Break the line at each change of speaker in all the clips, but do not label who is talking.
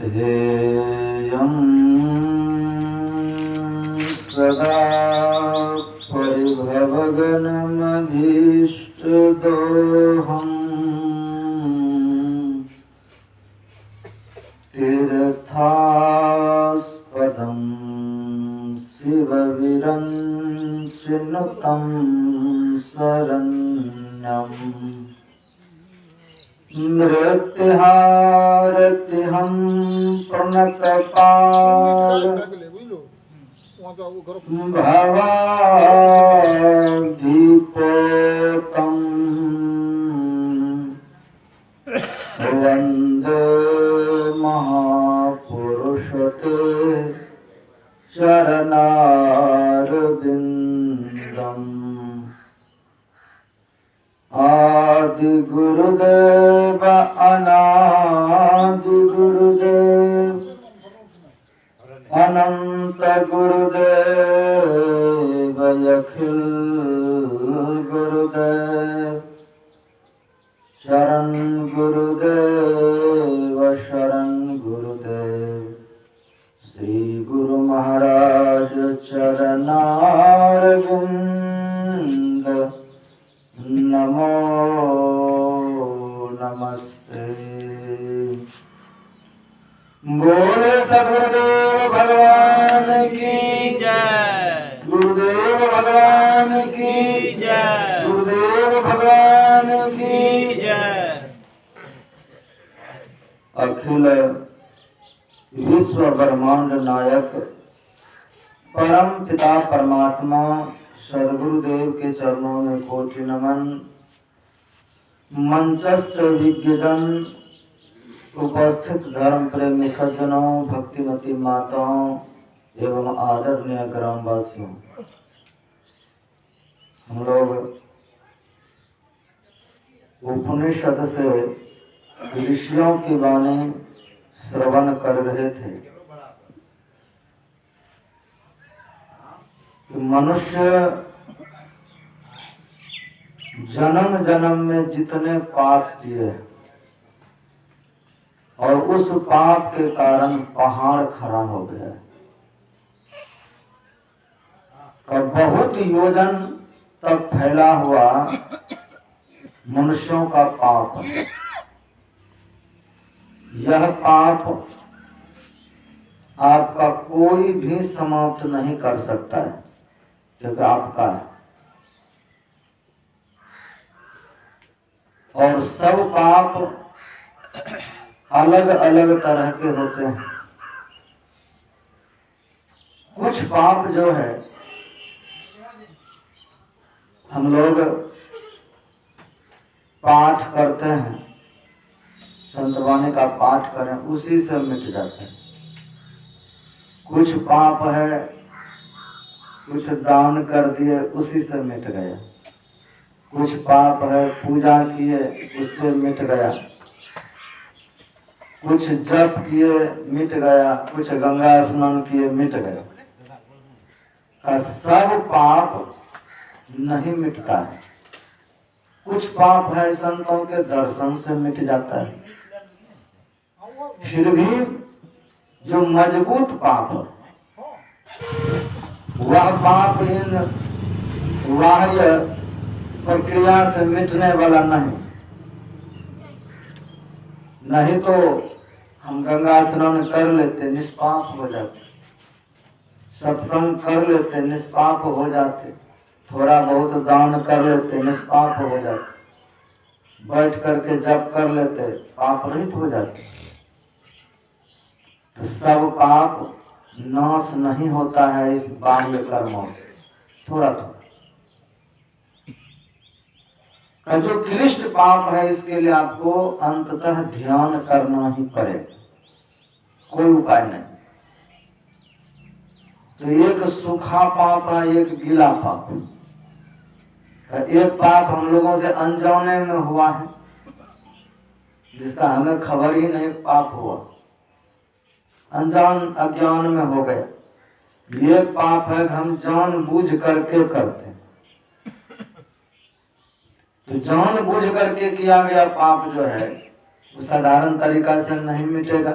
ध्येयं सदा परिभवगणमधीष्टदोहम् तीर्थास्पदं शिवविरञ्चिनुतं शरण्यम् मृत्युहारतिहं प्रणतपाल भवादीपोतं वन्दे महापुरुषते चरणारविन्दम् आदि गुरुदेव अनादि गुरुदेव अनंत गुरुदेव अखिल गुरुदेव शरण गुरुदेव शरण गुरुदेव श्री गुरु महाराज चरणारविंद नमो नमस्ते। बोले सद्गुरुदेव भगवान की जय, गुरुदेव भगवान की जय, गुरुदेव भगवान की जय। अखिल विश्व ब्रह्मांड नायक परम पिता परमात्मा सद्गुरुदेव के चरणों में कोटि नमन। मंचस्थ विज्ञजन, उपस्थित धर्म प्रेमी सज्जनों, भक्तिमती माताओं एवं आदरणीय ग्रामवासियों, हम लोग उपनिषद से ऋषियों की वाणी श्रवण कर रहे थे कि मनुष्य जन्म जन्म में जितने पाप किए और उस पाप के कारण पहाड़ खड़ा हो गया, और बहुत योजन तक फैला हुआ मनुष्यों का पाप है। यह पाप आपका कोई भी समाप्त नहीं कर सकता है, क्योंकि आपका है। और सब पाप अलग अलग तरह के होते हैं। कुछ पाप जो है हम लोग पाठ करते हैं, संतवाणी का पाठ करें, उसी से मिट जाते हैं। कुछ पाप है, कुछ दान कर दिए, उसी से मिट गया। कुछ पाप है, पूजा किए, उससे मिट गया। कुछ जप किए, मिट गया। कुछ गंगा स्नान किए, मिट गया। सब पाप नहीं मिटता है। कुछ पाप है संतों के दर्शन से मिट जाता है। फिर भी जो मजबूत पाप है, वह पाप इन बाह्य प्रक्रिया से मिटने वाला नहीं तो हम गंगा स्नान कर लेते, निष्पाप हो जाते। सत्संग कर लेते, निष्पाप हो जाते। थोड़ा बहुत दान कर लेते, निष्पाप हो जाते। बैठ करके जप कर लेते, पाप रहित हो जाते। तो सब पाप नाश नहीं होता है इस बाह्य कर्मों से, थोड़ा थोड़ा। जो क्लिष्ट पाप है, इसके लिए आपको अंततः ध्यान करना ही पड़ेगा, कोई उपाय नहीं। तो एक सूखा पाप है, एक गीला पाप है। एक पाप हम लोगों से अनजाने में हुआ है, जिसका हमें खबर ही नहीं पाप हुआ, अनजान अज्ञान में हो गया। ये पाप है हम जानबूझ करके करते हैं। तो जानबूझ करके किया गया पाप जो है वो साधारण तरीका से नहीं मिटेगा।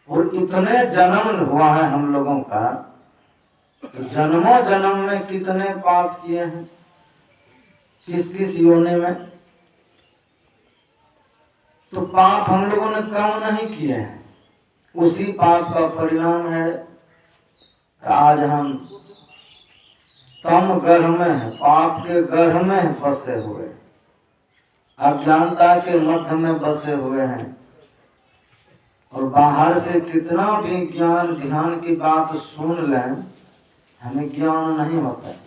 और इतने जन्म हुआ है हम लोगों का, तो जन्मों जन्म में कितने पाप किए हैं, किस किस योनि में। तो पाप हम लोगों ने कम नहीं किए हैं, उसी पाप का परिणाम है कि आज हम तम गर्भ में है, पाप के गर्भ में फंसे हुए, अज्ञानता के मध्य में बसे हुए हैं। और बाहर से कितना भी ज्ञान ध्यान की बात सुन लें, हमें ज्ञान नहीं होता है।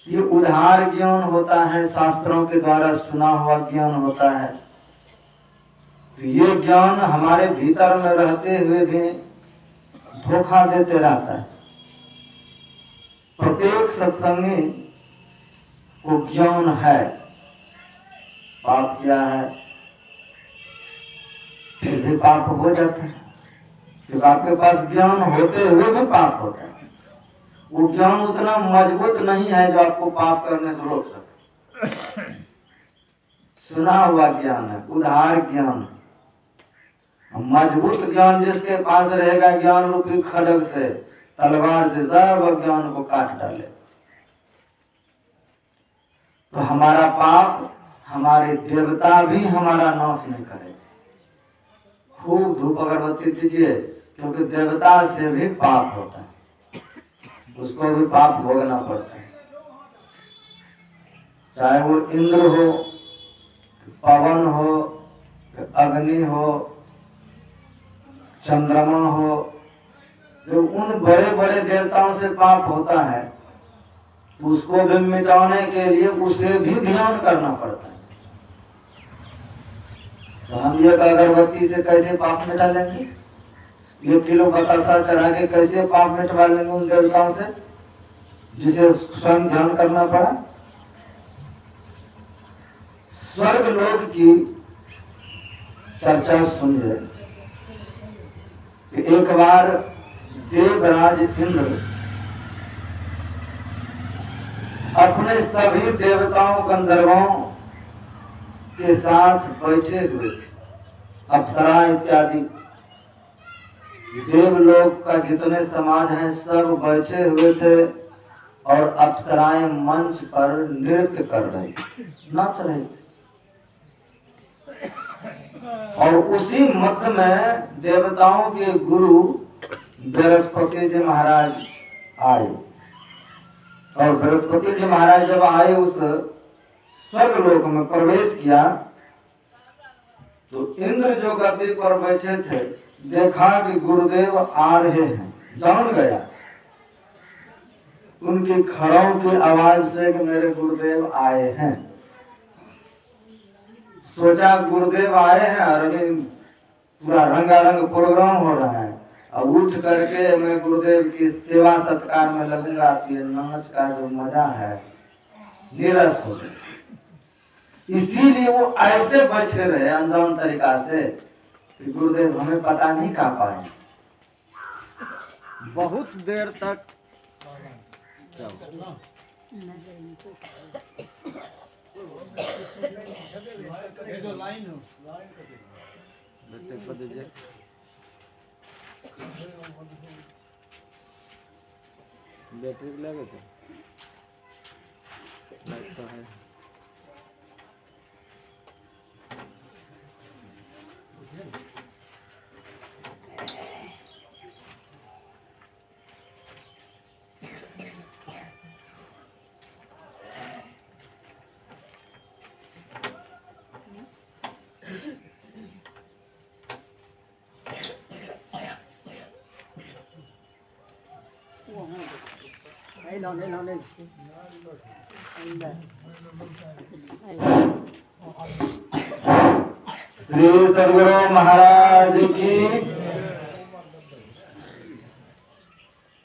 ये उधार ज्ञान होता है, शास्त्रों के द्वारा सुना हुआ ज्ञान होता है। तो ये ज्ञान हमारे भीतर में रहते हुए भी धोखा देते रहता है। प्रत्येक सत्संगी को ज्ञान है, पाप किया है, फिर भी पाप हो जाता है। जब आपके पास ज्ञान होते हुए भी पाप होता है, वो ज्ञान उतना मजबूत नहीं है जो आपको पाप करने से रोक सके। सुना हुआ ज्ञान है, उधार ज्ञान। मजबूत ज्ञान जिसके पास रहेगा, ज्ञान रूपी खड्ग से, तलवार से सब अज्ञान को काट डाले। तो हमारा पाप, हमारे देवता भी हमारा नाश नहीं करे। खूब धूप अगरबत्ती दीजिए, क्योंकि देवता से भी पाप होता है, उसको भी पाप भोगना पड़ता है। चाहे वो इंद्र हो, पवन हो, अग्नि हो, चंद्रमा हो, जो उन बड़े बड़े देवताओं से पाप होता है, उसको भी मिटाने के लिए उसे भी ध्यान करना पड़ता है। तो हम एक अगरबत्ती से कैसे पाप मिटा लेंगे? 1 किलो बतासा चढ़ा के कैसे पाप मिटवा लेंगे उन देवताओं से, जिसे स्वयं ध्यान करना पड़ा? स्वर्ग लोक की चर्चा सुनिए कि एक बार देवराज इंद्र अपने सभी देवताओं गंधर्वों के साथ बैठे हुए थे। अप्सरा इत्यादि देवलोक का जितने समाज हैं सब बैठे हुए थे, और अप्सराएं मंच पर नृत्य कर रही, नाच रहे थे। और उसी मध्य में देवताओं के गुरु बृहस्पति जी महाराज आए। और बृहस्पति जी महाराज जब आए, उस स्वर्गलोक में प्रवेश किया, तो इंद्र जो गद्दी पर बैठे थे, देखा कि गुरुदेव आ रहे हैं, जान गया उनकी खड़ों की आवाज से कि मेरे गुरुदेव आए हैं। सोचा गुरुदेव आए हैं और अभी पूरा रंगारंग प्रोग्राम हो रहा है, अब उठ करके मैं गुरुदेव की सेवा सत्कार में लगूंगा, ये नाच का जो मजा है निरस हो गया। इसीलिए वो ऐसे बैठे रहे अनजान तरीका से कि गुरुदेव हमें पता नहीं कर पाए। बहुत देर तक बैटरी लगे थे, लगता है श्री सदगुरु महाराज की।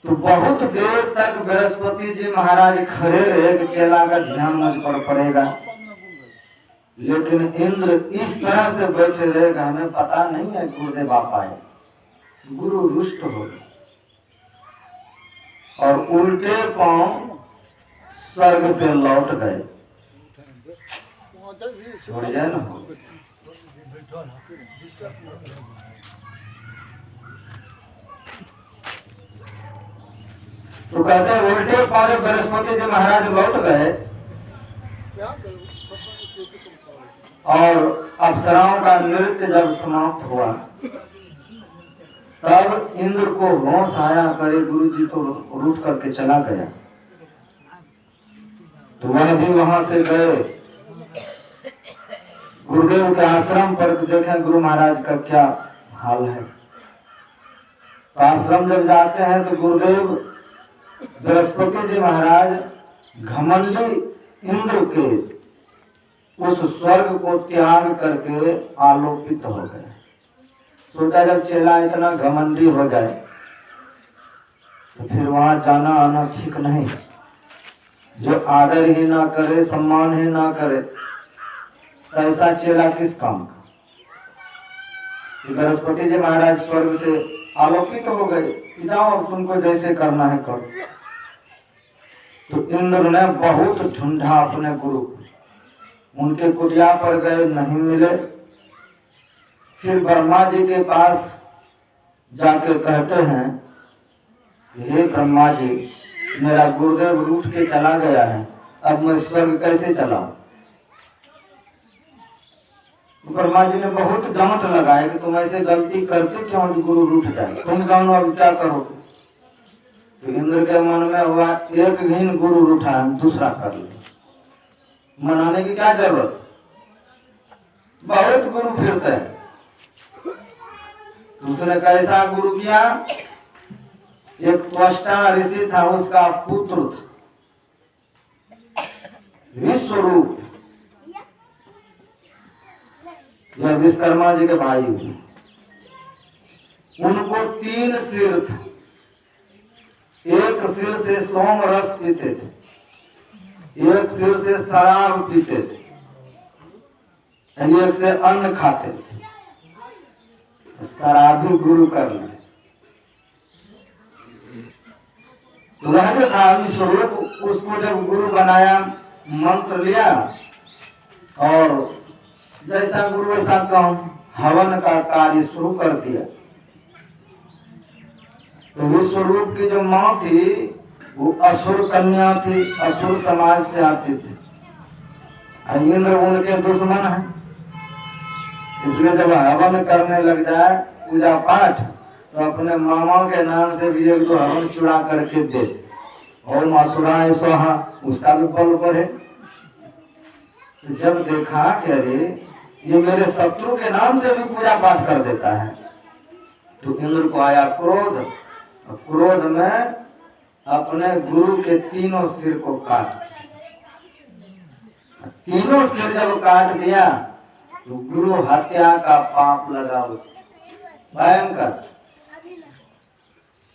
तो बहुत देर तक बृहस्पति जी महाराज खड़े रहे कि चेला का ध्यान मुझ पर पड़ेगा, लेकिन इंद्र इस तरह से बैठे रहे कि हमें पता नहीं है गुरुदेव आप आए। गुरु रुष्ट हो गए और उल्टे पांव स्वर्ग से लौट गए। छोड़ जाए ना। तो कहते हैं उल्टे पारे बृहस्पति जी महाराज लौट गए और अप्सराओं का नृत्य जब समाप्त हुआ तब इंद्र को होश आया, करे गुरु जी तो रूठ करके चला गया। तो वह भी वहां से गए गुरुदेव के आश्रम पर, देखें गुरु महाराज का क्या हाल है। तो आश्रम जब जाते हैं तो गुरुदेव बृहस्पति जी महाराज घमंडी इंद्र के उस स्वर्ग को त्याग करके आलोकित हो गए। सोचा जब चेला इतना घमंडी हो जाए तो फिर वहां जाना आना ठीक नहीं। जो आदर ही ना करे, सम्मान ही ना करे, तो ऐसा चेला किस काम का। बृहस्पति जी महाराज स्वर्ग से आलोकित हो गए, जाओ तुमको जैसे करना है करो। तो इंद्र ने बहुत ढूंढा अपने गुरु को, उनके कुटिया पर गए, नहीं मिले। फिर ब्रह्मा जी के पास जाके कहते हैं, हे ब्रह्मा जी, मेरा गुरुदेव रूठ के चला गया है, अब मैं स्वर्ग कैसे चलाऊं। ब्रह्मा जी ने बहुत डांट लगाया कि तुम ऐसे गलती करते क्यों, गुरु रूठ जाए, तुम जानो अब क्या करोगे। तो इंद्र के मन में हुआ, एक ही गुरु रूठा है, दूसरा कर ले, मनाने की क्या जरूरत, बहुत गुरु फिरते हैं। उसने कैसा गुरु किया, एक त्वष्टा ऋषि था, उसका पुत्र था विश्वरूप, यह विश्वकर्मा जी के भाई हुए। उनको 3 सिर थे, एक सिर से सोम रस पीते थे, एक सिर से शराब पीते थे, एक से अन्न खाते थे। शराबी गुरु कर ले। तो वह जो था विश्वरूप, उसको जब गुरु बनाया, मंत्र लिया और जैसा गुरु वैसा काम, हवन का कार्य शुरू कर दिया। तो विश्वरूप की जो माँ थी वो असुर कन्या थी, असुर समाज से आती थी, इंद्र उनके दुश्मन है। इसलिए जब हवन करने लग जाए पूजा पाठ, तो अपने मामा के नाम से भी एक 2 हवन चुरा करके दे, ओम असुराय स्वाहा, उसका भी बल बढ़े। तो जब देखा कि अरे ये मेरे शत्रु के नाम से भी पूजा पाठ कर देता है, तो इंद्र को आया क्रोध। क्रोध में अपने गुरु के 3 सिर को काट, 3 सिर जब काट दिया तो गुरु हत्या का पाप लगा उसको, भयंकर।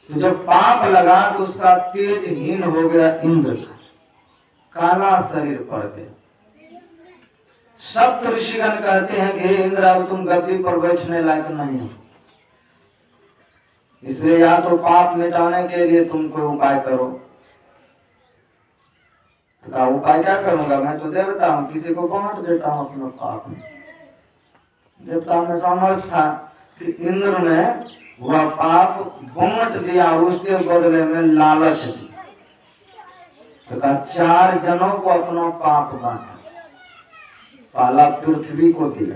तो जब पाप लगा तो उसका तेजहीन हो गया, इंद्र का काला शरीर पड़ गया। सप्त ऋषिगण कहते हैं कि हे इंद्र, अब तुम गद्दी पर बैठने लायक नहीं हो, इसलिए या तो पाप मिटाने के लिए तुम कोई उपाय करो। तो कहा उपाय क्या करूंगा, मैं तो देवता हूँ, किसी को बांट देता हूँ अपना पाप। देवता में सामर्थ्य था कि इंद्र ने वह पाप बांट दिया, उसके बदले में लालच दिया। तो कहा 4 जनों को अपना पाप बांटा। पहला पृथ्वी को दिया।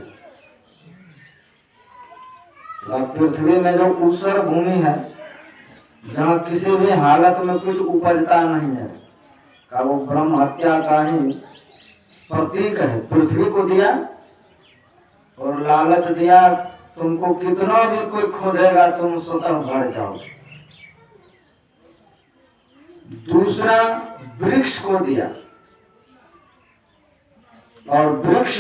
पृथ्वी में जो ऊसर भूमि है, जहाँ किसी भी हालत में कुछ उपजता नहीं है, का वो ब्रह्म हत्या का ही प्रतीक है, पृथ्वी को दिया। और लालच दिया, तुमको कितना भी कोई खोदेगा तुम स्वतः भर जाओ। दूसरा वृक्ष को दिया, और वृक्ष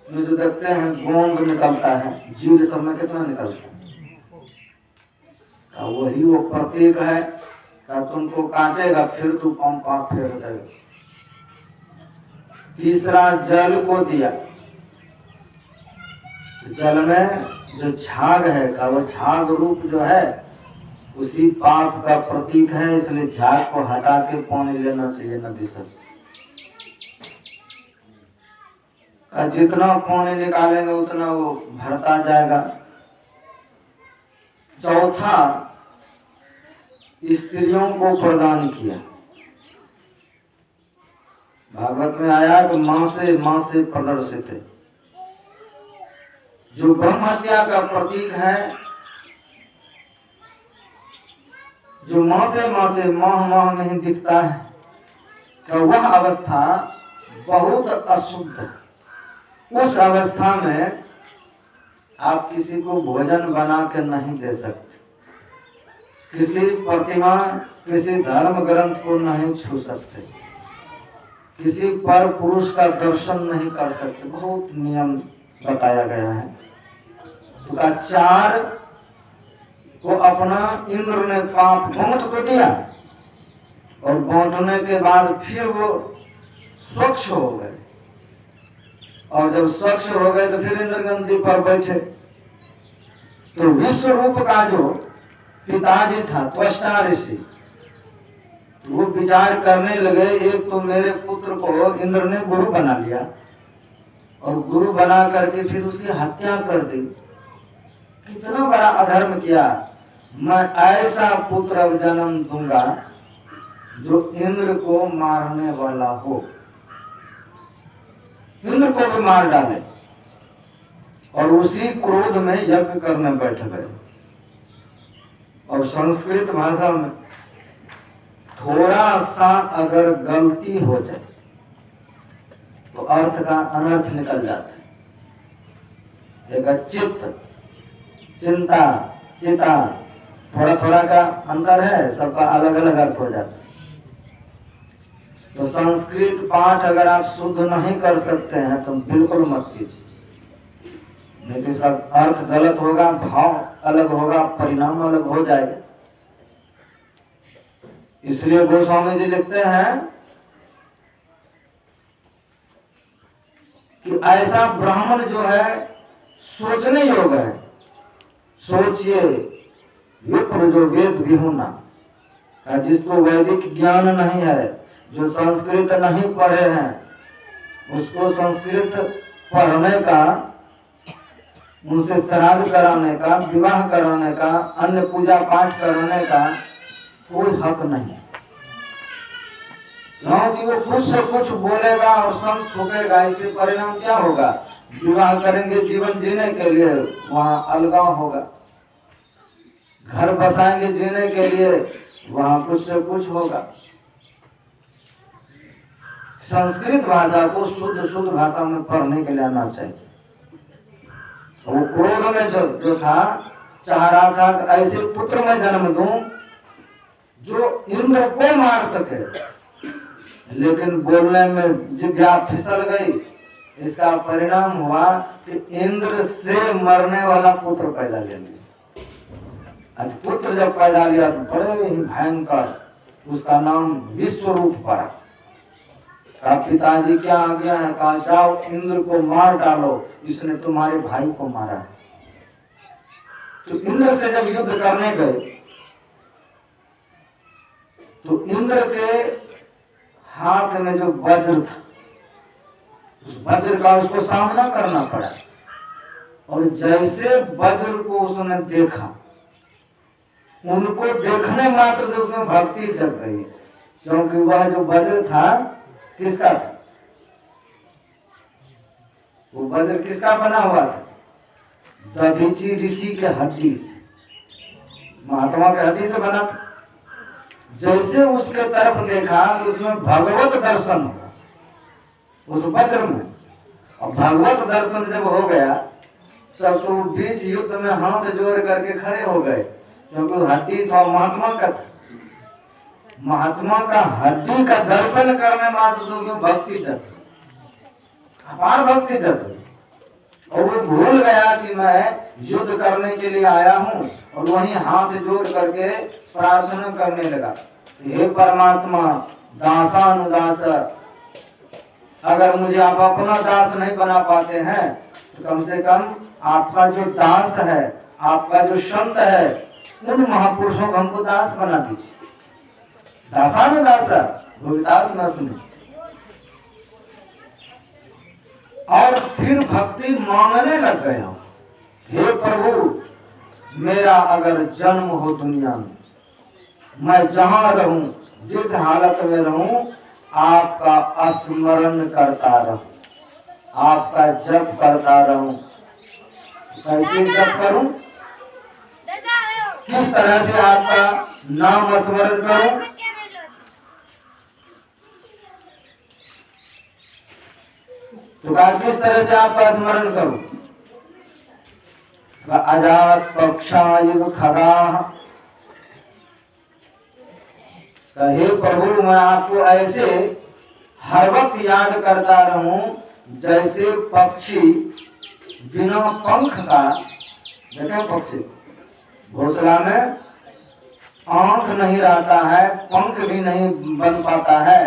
में जो देखते हैं गोंद निकलता है, जीव सब में कितना निकलता है, वही वो प्रतीक है का तुमको काटेगा फिर तू पाप फेर देगा। तीसरा जल को दिया, जल में जो झाग है का वो झाग रूप जो है उसी पाप का प्रतीक है, इसलिए झाग को हटा के पानी लेना चाहिए नदी से। का जितना पानी निकालेंगे उतना वो भरता जाएगा। चौथा, स्त्रियों को प्रदान किया। भागवत में आया कि मां से प्रदर्शित है। जो ब्रह्म हत्या का प्रतीक है, जो मां से माह नहीं दिखता है, कि वह अवस्था बहुत अशुद्ध है। उस अवस्था में आप किसी को भोजन बना के नहीं दे सकते, किसी प्रतिमा, किसी धर्म ग्रंथ को नहीं छू सकते, किसी पर पुरुष का दर्शन नहीं कर सकते। बहुत नियम बताया गया है। तो 4 को अपना इंद्र ने पाप बांट को दिया, और बांटने के बाद फिर वो स्वच्छ हो गए, और जब स्वच्छ हो गए तो फिर इंद्र गंदी पर बैठे। तो विश्व रूप का जो पिताजी था, त्वष्टा ऋषि, तो वो विचार करने लगे, एक तो मेरे पुत्र को इंद्र ने गुरु बना लिया, और गुरु बना करके फिर उसकी हत्या कर दी। कितना बड़ा अधर्म किया। मैं ऐसा पुत्र अब जन्म दूंगा जो इंद्र को मारने वाला हो, इंद्र को भी मार डाले। और उसी क्रोध में यज्ञ करने बैठ गए। और संस्कृत भाषा में थोड़ा सा अगर गलती हो जाए तो अर्थ का अनर्थ निकल जाता है। एक चित्त, चिंता, चिता, थोड़ा थोड़ा का अंतर है, सबका अलग अलग अर्थ हो जाता है। तो संस्कृत पाठ अगर आप शुद्ध नहीं कर सकते हैं तो बिल्कुल मत कीजिए, नहीं तो इसका अर्थ गलत होगा, भाव अलग होगा, परिणाम अलग हो जाएगा। इसलिए गोस्वामी जी लिखते हैं कि ऐसा ब्राह्मण जो है सोचने योग्य है। सोचिए, विप्र जो वेद विहुना, जिसको वैदिक ज्ञान नहीं है, जो संस्कृत नहीं पढ़े हैं, उसको संस्कृत पढ़ने का, उनसे श्राद्ध कराने का, विवाह कराने का, अन्य पूजा पाठ कराने का कोई हक नहीं। क्योंकि वो कुछ से कुछ बोलेगा और संग ठोकेगा, इससे परिणाम क्या होगा? विवाह करेंगे जीवन जीने के लिए, वहां अलगाव होगा। घर बसाएंगे जीने के लिए, वहां कुछ से कुछ होगा। संस्कृत भाषा को शुद्ध भाषा में पढ़ने के लिए आना चाहिए। वो क्रोध में जो था, चाह रहा था कि ऐसे पुत्र में जन्म दूं जो इंद्र को मार सके, लेकिन बोलने में जिभ्या फिसल गई। इसका परिणाम हुआ कि इंद्र से मरने वाला पुत्र पैदा ले लिया। आज पुत्र जब पैदा लिया तो बड़े ही भयंकर, उसका नाम विश्वरूप पड़ा। का पिताजी क्या आज्ञा है? कहा जाओ इंद्र को मार डालो, इसने तुम्हारे भाई को मारा। तो इंद्र से जब युद्ध करने गए तो इंद्र के हाथ में जो वज्र था, उस वज्र का उसको सामना करना पड़ा। और जैसे वज्र को उसने देखा, उनको देखने मात्र से उसमें भक्ति जग गई, क्योंकि वह जो वज्र था किसका था? वो वज्र किसका बना हुआ था? दधीची ऋषि के हड्डी से, महात्मा के हड्डी से बना। जैसे उसके तरफ देखा तो उसमें भगवत दर्शन हुआ उस वज्र में। और भगवत दर्शन जब हो गया तब तो बीच युद्ध में हाथ जोड़ करके खड़े हो गए, क्योंकि हड्डी तो महात्मा का था। महात्मा का हड्डी का दर्शन करने मात्र से उसमें भक्ति जगती, अपार भक्ति जगती। और वो भूल गया कि मैं युद्ध करने के लिए आया हूँ, और वहीं हाथ जोड़ करके प्रार्थना करने लगा, हे परमात्मा दासानुदास, अगर मुझे आप अपना दास नहीं बना पाते हैं तो कम से कम आपका जो दास है, आपका जो संत है, उन महापुरुषों को हमको दास बना दीजिए। दासानुदास, रोहिदास न सुने। और फिर भक्ति मांगने लग गया, हे प्रभु मेरा अगर जन्म हो दुनिया में, मैं जहां रहूं, जिस हालत में रहूं, आपका स्मरण करता रहूं, आपका जप करता रहूं। कैसे जप करूं? किस तरह से आपका नाम स्मरण करूं? तो किस तरह से आपका स्मरण करूं? अजात पक्षायुव खगाः, हे प्रभु मैं आपको ऐसे हर वक्त याद करता रहूं जैसे पक्षी बिना पंख का, देखें पक्षी घोंसला में आंख नहीं रहता है, पंख भी नहीं बन पाता है,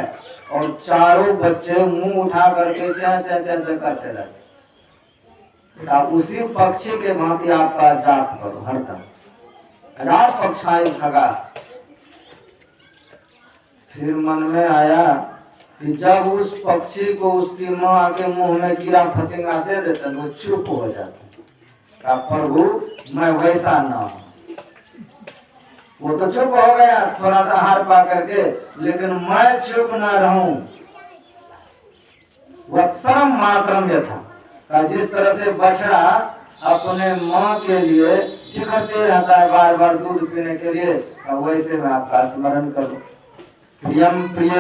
और चारों बच्चे मुंह उठा करके चे चे चे चे करते रहते। आप उसी पक्षी के भांति आपका जाप करो हरदम, अजात पक्षायुव खगाः। फिर मन में आया कि जब उस पक्षी को उसकी माँ आके मुंह में कीड़ा फतिंगा दे देते वो चुप हो जाता। प्रभु मैं वैसा ना हूं। वो तो चुप हो गया थोड़ा सा हार पा करके, लेकिन मैं चुप ना रहूं। वत्सरम मातरम यथा, जिस तरह से बछड़ा अपने माँ के लिए चिखते रहता है बार बार दूध पीने के लिए, वैसे मैं आपका स्मरण करूं। प्रियम प्रिय,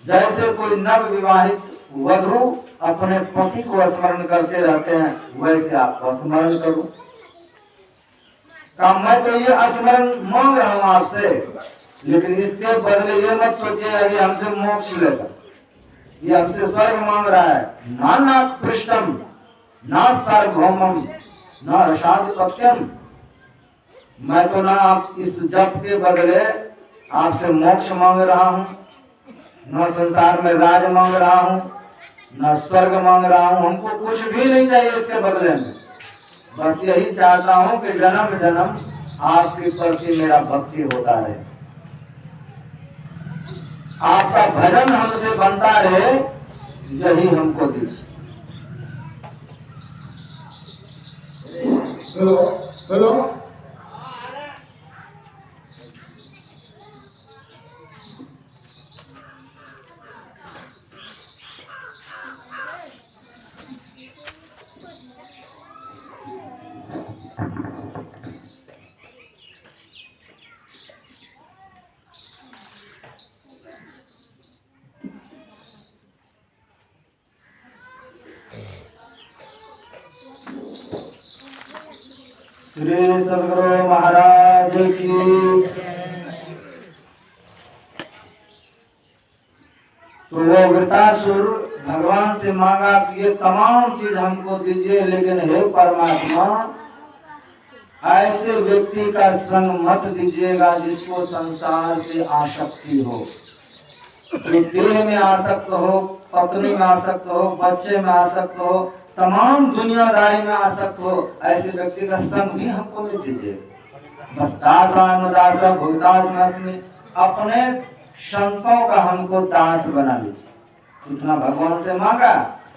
जैसे कोई नव विवाहित वधू अपने पति को स्मरण करते रहते हैं, वैसे आपको स्मरण करूं। मैं तो ये स्मरण मांग रहा हूं आपसे, लेकिन इसके बदले ये मत सोचिएगा कि हमसे मोक्ष लेगा, ये हमसे स्वर्ग मांग रहा है। नाना पृष्ठम ना सार्वभौमम ना रसाद पक्षम, मैं तो ना आप इस जप के बदले आपसे मोक्ष मांग रहा हूं, न संसार में राज मांग रहा हूं, न स्वर्ग मांग रहा हूं, हमको कुछ भी नहीं चाहिए इसके बदले में। बस यही चाहता हूं कि जन्म जन्म आपके प्रति मेरा भक्ति होता रहे, आपका भजन हमसे बनता रहे, यही हमको दीजिए। हेलो हेलो, श्री सद्गुरु महाराज की। तो वो वृतासुर भगवान से मांगा कि ये तमाम चीज हमको दीजिए, लेकिन हे परमात्मा ऐसे व्यक्ति का संग मत दीजिएगा जिसको संसार से आसक्ति हो, जो देह में आसक्त हो, पत्नी में आसक्त हो, बच्चे में आसक्त हो, तमाम दुनियादारी में आसक्त हो, ऐसे व्यक्ति का संग भी हमको मत दीजिए। बस दासानुदासा भुक्तास्मि, अपने संतों का हमको दास बना लीजिए। इतना भगवान से मांगा,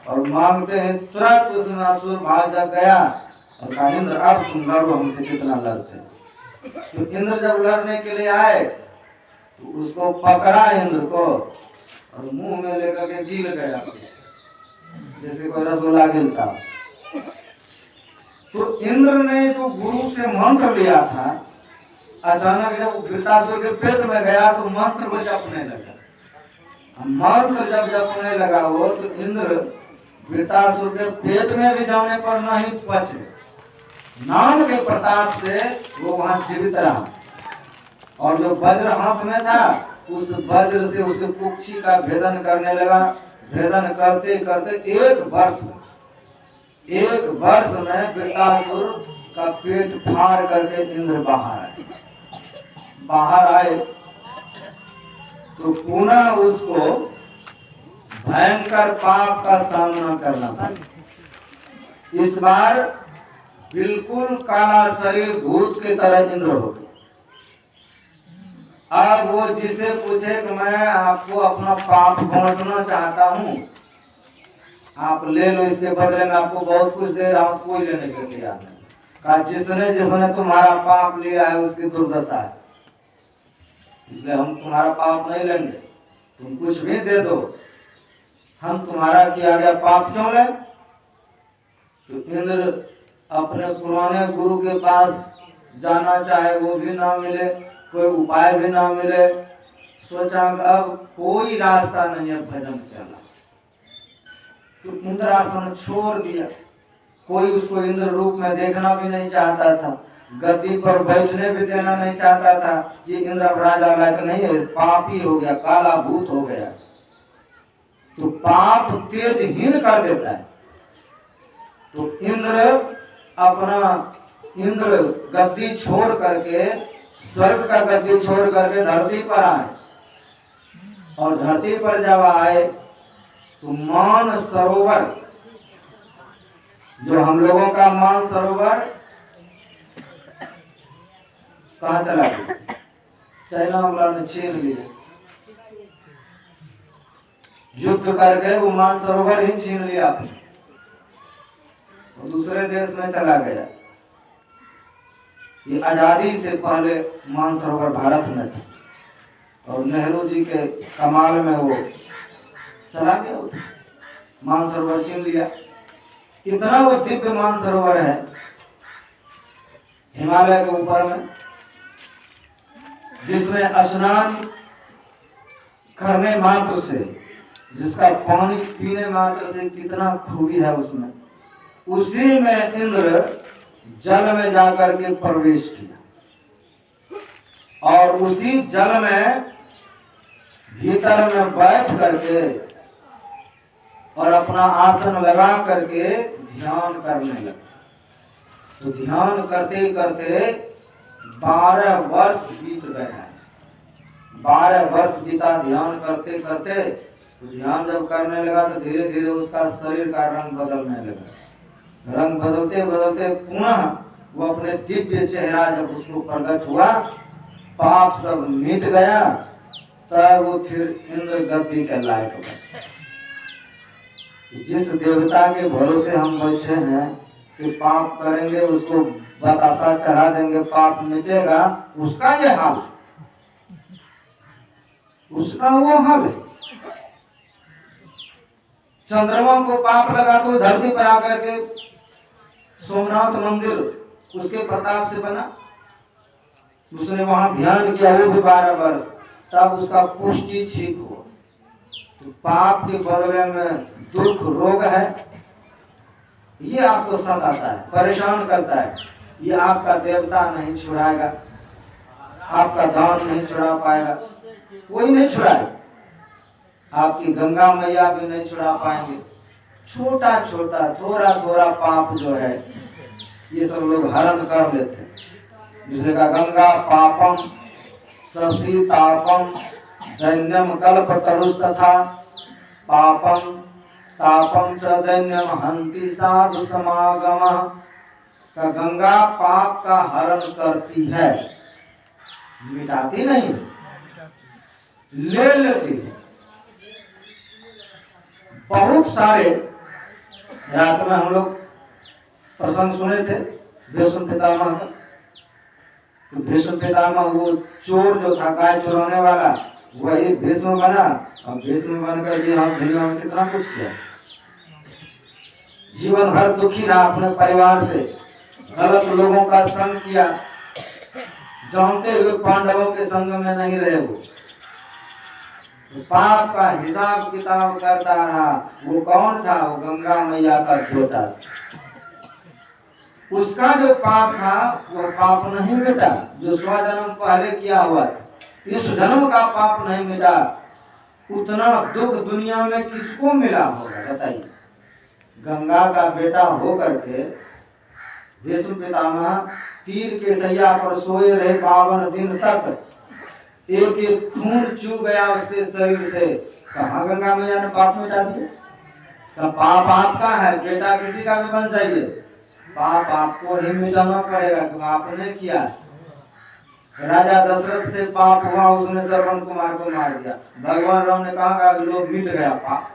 और मांगते हैं तुरंत उसमें असुर भाव जग गया और कहा इंद्र अब तुम लड़ो हमसे, कितना लड़ते। तो इंद्र जब लड़ने के लिए आए तो उसको पकड़ा इंद्र को, और मुंह में लेकर के गिर गया जैसे कोई रसगुल्ला गिरता। तो इंद्र ने जो गुरु से मंत्र लिया था, अचानक जब वृतासुर के पेट में गया तो मंत्र को जपने लगा। मंत्र जब जपने लगा वो, तो इंद्र वृतासुर के पेट में भी जाने पर नहीं पचे, नाम के प्रताप से वो वहां जीवित रहा। और जो वज्र हाथ में था, उस वज्र से उसके कुक्षी का भेदन करने लगा। भेदन करते करते एक वर्ष में वृतासुर का पेट फाड़ करके इंद्र बाहर आए तो पुनः उसको भयंकर पाप का सामना करना पड़ा। इस बार बिल्कुल काला शरीर भूत की तरह इंद्र हो गया। अब वो जिसे पूछे कि मैं आपको अपना पाप बांटना चाहता हूँ, आप ले लो, इसके बदले में आपको बहुत कुछ दे रहा हूँ, कोई लेने के लिए तैयार नहीं। कहा जिसने जिसने तुम्हारा पाप लिया है उसकी दुर्दशा है, इसलिए हम तुम्हारा पाप नहीं लेंगे, तुम कुछ भी दे दो, हम तुम्हारा किया गया पाप क्यों लें। तो इंद्र अपने पुराने गुरु के पास जाना चाहे वो भी ना मिले, कोई उपाय भी ना मिले, सोचा अब कोई रास्ता नहीं है भजन करना, तो इंद्र आश्रम छोड़ दिया। कोई उसको इंद्र रूप में देखना भी नहीं चाहता था, गद्दी पर बैठने भी देना नहीं चाहता था। ये इंद्र अब राजा लायक नहीं है, पापी हो गया, काला भूत हो गया। तो पाप तेजहीन कर देता है। तो इंद्र गद्दी छोड़ करके, स्वर्ग का गद्दी छोड़ करके धरती पर आए, और धरती पर जब आए तो मान सरोवर, जो हम लोगों का मान सरोवर कहाँ चला गया, चाइना वाला ने छीन लिया, युद्ध करके वो मान सरोवर ही छीन लिया आपने, और दूसरे देश में चला गया। ये आजादी से पहले मान सरोवर भारत में था, और नेहरू जी के कमाल में वो चला गया, मान सरोवर छीन लिया। इतना वो दिव्य मान सरोवर है हिमालय के ऊपर में, जिसमें स्नान करने मात्र से, जिसका पानी पीने मात्र से कितना खूबी है उसमें, उसी में इंद्र जल में जाकर के प्रवेश किया, और उसी जल में भीतर में बैठ करके और अपना आसन लगा करके ध्यान करने लगे। तो ध्यान करते करते 12 वर्ष बीत गए हैं। 12 वर्ष बीता ध्यान करते करते। तो ध्यान जब करने लगा तो धीरे धीरे उसका शरीर का रंग बदलने लगा। रंग बदलते बदलते पुनः वो अपने दिव्य चेहरा जब उसको प्रकट हुआ, पाप सब मिट गया, तब वो फिर इंद्र गद्दी के लायक बना। जिस देवता के भरोसे हम बैठे हैं कि पाप करेंगे उसको बतासा चढ़ा देंगे, पाप मिटेगा, उसका ये हाल, उसका वो हाल है। चंद्रमा को पाप लगा तो धरती पर आकर के सोमनाथ मंदिर उसके प्रताप से बना, उसने वहां ध्यान किया, वो भी 12 वर्ष, तब उसका पुष्टि ठीक हुआ। तो पाप के बदले में दुख रोग है, ये आपको सताता है, परेशान करता है, ये आपका देवता नहीं छुड़ाएगा, आपका दान नहीं छुड़ा पाएगा, कोई नहीं छुड़ाएगा, आपकी गंगा मैया भी नहीं छुड़ा पाएंगे। छोटा छोटा थोड़ा थोड़ा पाप जो है ये सब लोग हरण कर लेते हैं। जिसने कहा गंगा पापम शशि तापम दैन्यम कल्प तरुस्तथा पापम तापम च दैन्यम हंति साधु समागमः। का गंगा पाप का हरण करती है, मिटाती नहीं, ले लेती है। बहुत सारे रात में हम लोग प्रसंग सुने थे भीष्म पितामह का। तो भीष्म पितामह वो चोर जो था, गाय चुराने वाला, वही भीष्म बना, और भीष्म बनकर भी हम दुनिया में कितना कुछ किया। जीवन भर दुखी रहा अपने परिवार से, गलत लोगों का संग किया, जानते हुए पांडवों के संग में नहीं रहे। वो पाप का हिसाब किताब करता रहा। वो कौन था? वो गंगा मैया का बेटा। उसका जो पाप था वो पाप नहीं मिटा, जो स्वजन्म पहले किया हुआ था। इस जन्म का पाप नहीं मिटा, उतना दुख दुनिया में किसको मिला होगा बताइए। गंगा का बेटा होकर के भीष्म पितामह तीर के सैया पर सोए रहे 52 दिन तक, एक एक खून चू गया उसके शरीर से। कहाँ गंगा मैया ने पाप मिटा दिया? तो पाप आपका है, बेटा किसी का भी बन जाइए, पाप आपको ही मिटाना पड़ेगा क्योंकि आपने किया। राजा दशरथ से पाप हुआ, उसने श्रवण कुमार को मार दिया। भगवान राम ने कहा कि लोग मिट गया पाप,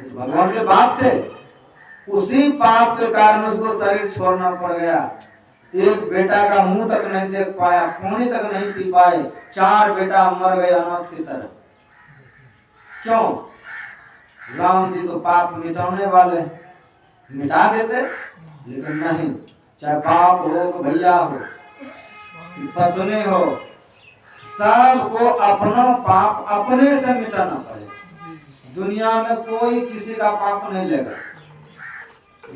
तो भगवान के बाप थे, उसी पाप के कारण उसको शरीर छोड़ना पड़ गया। एक बेटा का मुंह तक नहीं देख पाया, पानी तक नहीं पी पाए, 4 बेटा मर गए अनाथ की तरह। क्यों? राम जी तो पाप मिटाने वाले, मिटा देते, लेकिन नहीं। चाहे बाप हो, भैया हो, पत्नी हो, सबको अपना पाप अपने से मिटाना पड़ेगा। दुनिया में कोई किसी का पाप नहीं लेगा।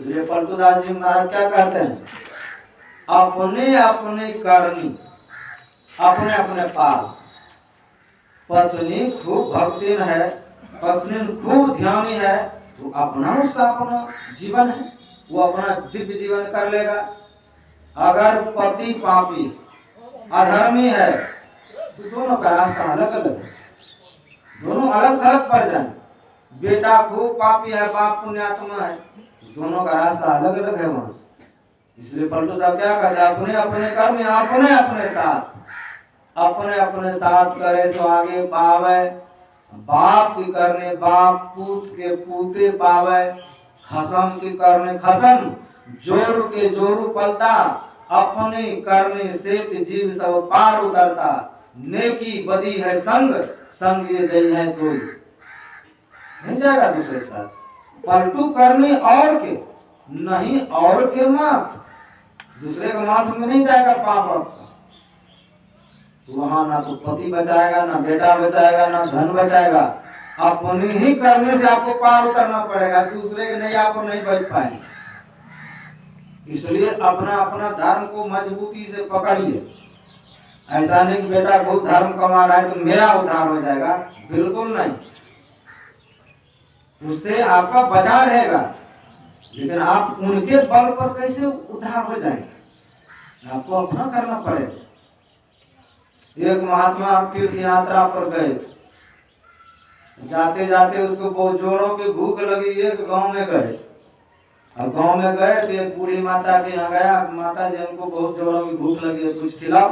ये पलटूदास जी महाराज क्या कहते हैं? अपने अपने करनी, अपने अपने पास। पत्नी खूब भक्तिन है, पत्नी खूब ध्यानी है, तो अपना उसका अपना जीवन है, वो अपना दिव्य जीवन कर लेगा। अगर पति पापी अधर्मी है तो दोनों का रास्ता अलग अलग है, दोनों अलग थलग पड़ जाए। बेटा खूब पापी है, बाप पुण्यात्मा है, दोनों का रास्ता अलग अलग है वहां से। इसलिए पलटू साहब क्या कहते हैं? अपने अपने कर्म अपने अपने साथ, अपने अपने साथ करे तो आगे पावे। बाप की करने बाप, पूत के पूते पावे, खसम की करने खसम, जोर के जोरू पलता, अपने करने से जीव सब पार उतरता। नेकी बदी है संग, संग ये जई है कोई नहीं जाएगा दूसरे के साथ। पलटू करने और के नहीं, और के माथ, दूसरे के माथ में नहीं जाएगा पाप आपका। तो वहां ना तो पति बचाएगा, ना बेटा बचाएगा, ना धन बचाएगा। अपनी ही करने से आपको पार उतरना पड़ेगा, दूसरे के नहीं आपको नहीं बच पाएंगे। इसलिए अपना अपना धर्म को मजबूती से पकड़िए। ऐसा नहीं कि बेटा खूब धर्म कमा रहा है तो मेरा उद्धार हो जाएगा, बिल्कुल नहीं। उससे आपका बचा रहेगा, लेकिन आप उनके बल पर कैसे उद्धार हो जाएंगे? आपको अपना करना पड़ेगा। एक महात्मा तीर्थ यात्रा पर गए, जाते जाते उसको बहुत जोरों की भूख लगी। एक गांव में गए, अब गांव में गए तो एक बूढ़ी माता के यहाँ गया, माता जी हमको बहुत जोरों की भूख लगी है, कुछ खिलाओ।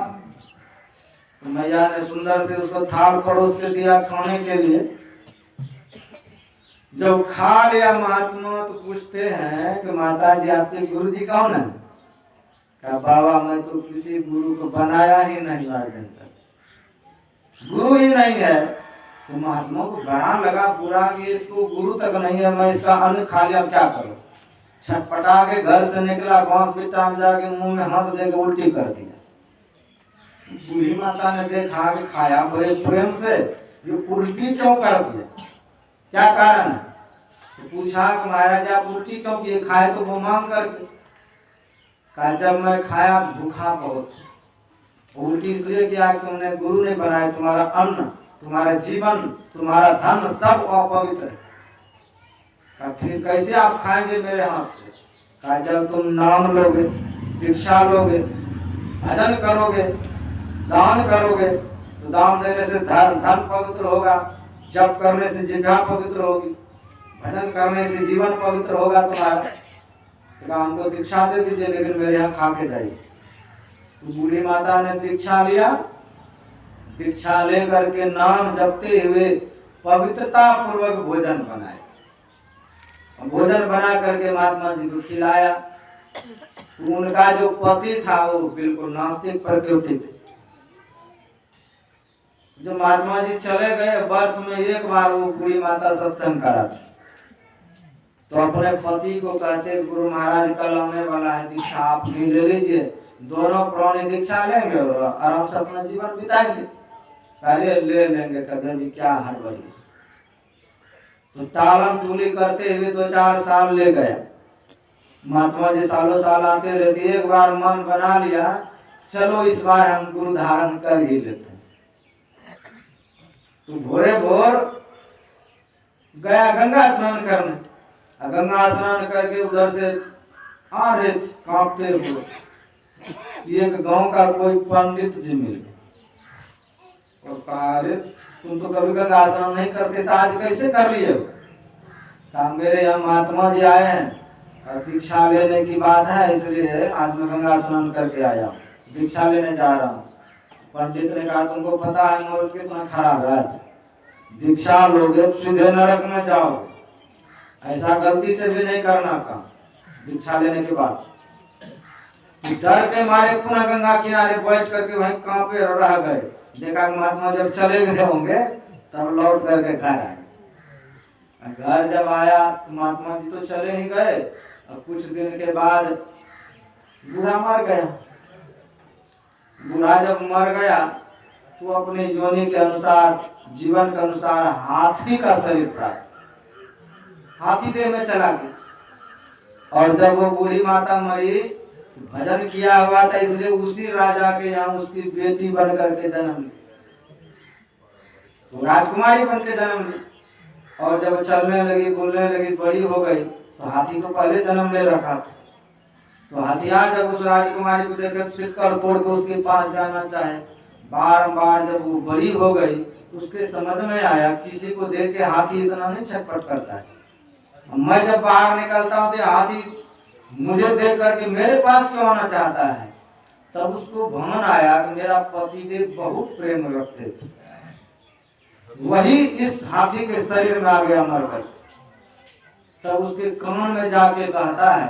तो मैया ने सुंदर से उसको थाल परोस के दिया खाने के लिए। जब खा लिया महात्मा तो पूछते हैं कि माता जी आपके गुरु जी कौन है? कहा बाबा मैं तो किसी गुरु को बनाया ही नहीं, आज दिन तक गुरु ही नहीं है। तो महात्मा को बड़ा लगा बुरा कि इसको गुरु तक नहीं है, मैं इसका अन्न खा लिया, क्या करूं? छटपटा के घर से निकला, बांस बिट्टा में जाके मुंह में हाथ देके उल्टी कर दिया। बूढ़ी माता ने देखा कि खाया बड़े प्रेम से, ये उल्टी क्यों कर दिया, क्या कारण है? तो पूछा कि महाराज आप उल्टी क्यों किए? खाए तो वो मांग करके। कहा जब मैं खाया भूखा बहुत, उल्टी इसलिए किया कि तुमने गुरु ने बनाया, तुम्हारा अन्न, तुम्हारा जीवन, तुम्हारा धन सब अपवित्र है। कहा फिर कैसे आप खाएंगे मेरे हाथ से? कहा जब तुम नाम लोगे, दीक्षा लोगे, भजन करोगे, दान करोगे, तो दान देने से धन पवित्र होगा, जप करने से जिह्वा पवित्र होगी, भजन करने से जीवन पवित्र होगा तुम्हारा। तो हमको दीक्षा दे दीजिए, लेकिन मेरे यहाँ खा के जाइए। तो बूढ़ी माता ने दीक्षा लिया, दीक्षा लेकर के नाम जपते हुए पवित्रता पूर्वक भोजन बनाए। भोजन बना करके महात्मा जी को खिलाया। तो उनका जो पति था वो बिल्कुल नास्तिक प्रकृति थे। जो महात्मा जी चले गए, वर्ष में एक बार वो बूढ़ी माता सत्संग करा, तो अपने पति को कहते गुरु महाराज कल आने वाला है, दीक्षा आप भी ले लीजिए, दोनों प्राणी दीक्षा लेंगे और आराम से अपना जीवन बिताएंगे। अरे ले लेंगे, कभी भी क्या हड़बड़ी। तो टालम टूली करते हुए 2-4 साल ले गया। महात्मा जी सालों साल आते रहते, एक बार मन बना लिया चलो इस बार हम गुरु धारण कर ही लेते हैं। तो भोरे भोर गया गंगा स्नान करने, गंगा स्नान करके उधर से आ रहे कांपते हुए, एक गांव का कोई पंडित जी मिल गया और कहा अरे तुम तो कभी गंगा स्नान नहीं करते, तो आज कैसे कर लिए? कहा मेरे यहाँ महात्मा जी आए हैं और दीक्षा लेने की बात है, इसलिए आज मैं गंगा स्नान करके आया हूँ, दीक्षा लेने जा रहा हूँ। पंडित ने कहा तुमको पता है मोर कितना खराब है, दीक्षा लोगे सीधे नरक में जाओगे, ऐसा गलती से भी नहीं करना काम दीक्षा लेने के बाद। डर के मारे पुनः गंगा किनारे बैठ करके वहीं कांपे और रह गए। देखा महात्मा जब चले गए होंगे तब लौट करके घर आए। घर जब आया तो महात्मा जी तो चले ही गए और कुछ दिन के बाद बूढ़ा मर गया। बूढ़ा जब मर गया तो अपने योनि के अनुसार, जीवन के अनुसार हाथी का शरीर प्राप्त, हाथी देह में चला गया। और जब वो बूढ़ी माता मरी, भजन किया हुआ था इसलिए उसी राजा के यहाँ उसकी बेटी बन करके जन्म ली, तो राजकुमारी बन के जन्म ली। और जब चलने लगी, बोलने लगी, बड़ी हो गई, तो हाथी तो पहले जन्म ले रखा था। तो हाथिया जब उस राजकुमारी को देखे सिक्कर तोड़ के उसके पास जाना चाहे, बार जब वो बड़ी हो गई उसके समझ में आया किसी को देख के हाथी इतना नहीं छटपट करता है। मैं जब बाहर निकलता हूँ तो हाथी मुझे देख करके मेरे पास क्यों आना चाहता है। तब उसको भान आया कि मेरा पतिदेव बहुत प्रेम रखते थे, वही इस हाथी के शरीर में आ गया, मर गया। तब उसके कान में जाके कहता है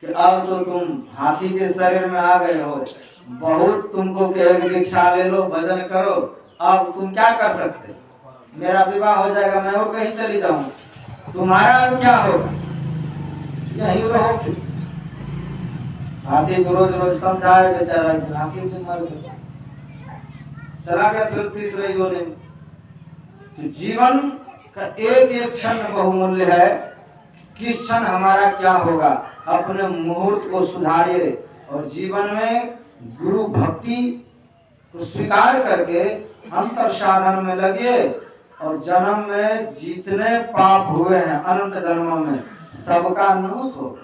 कि अब तो तुम हाथी के शरीर में आ गए हो, बहुत तुमको दीक्षा ले लो, भजन करो, अब तुम क्या कर सकते, मेरा विवाह हो जाएगा, मैं और कहीं चली जाऊं, तुम्हारा अब क्या होगा, यही रहो। हाथी को रोज रोज समझाए, बेचारा हाथी भी मर गया, चला गया फिर तीसरे योनि में। तो जीवन का एक एक क्षण बहुमूल्य है, किस क्षण हमारा क्या होगा। अपने मुहूर्त को सुधारिए और जीवन में गुरु भक्ति को स्वीकार करके अंतर साधन में लगे और जन्म में जितने पाप हुए हैं अनंत जन्मों में सबका नाश हो।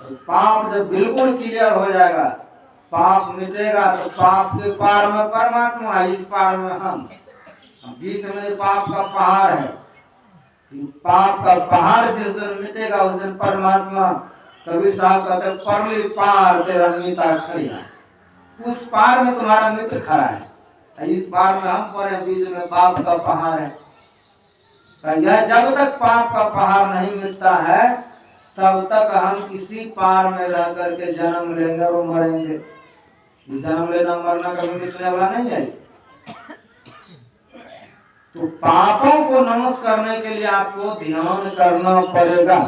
और पाप जब बिल्कुल क्लियर हो जाएगा, पाप मिटेगा, तो पाप के पार में परमात्मा है, इस पार में हम, बीच में पाप का पहाड़ है। पाप का पहाड़ जिस दिन मिटेगा उस दिन परमात्मा, कबीर साहब कहते परली पार तेरा मिता खड़ा, उस पार में तुम्हारा मित्र खड़ा है, इस पार में हम पड़े, बीच में पाप का पहाड़ है। यह जब तक पाप का पहाड़ नहीं मिटता है तब तक हम इसी पार में रह करके जन्म लेंगे और मरेंगे। जन्म लेना मरना कभी मिटने वाला नहीं है। तो पापों को नमस करने के लिए आपको ध्यान करना पड़ेगा,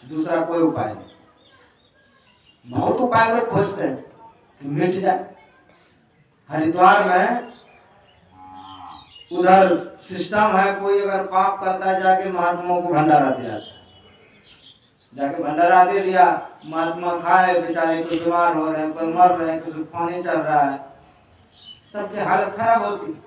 दूसरा कोई उपाय नहीं। बहुत उपाय लोग खोजते हैं कि मिट जाए। हरिद्वार में उधर सिस्टम है, कोई अगर पाप करता है जाके महात्माओं को भंडारा दिया, जाके भंडारा दे दिया, महात्मा खाए, बेचारे कोई बीमार हो रहे हैं, कोई मर रहे हैं, कोई पानी चल रहा है, सबकी हालत खराब होती।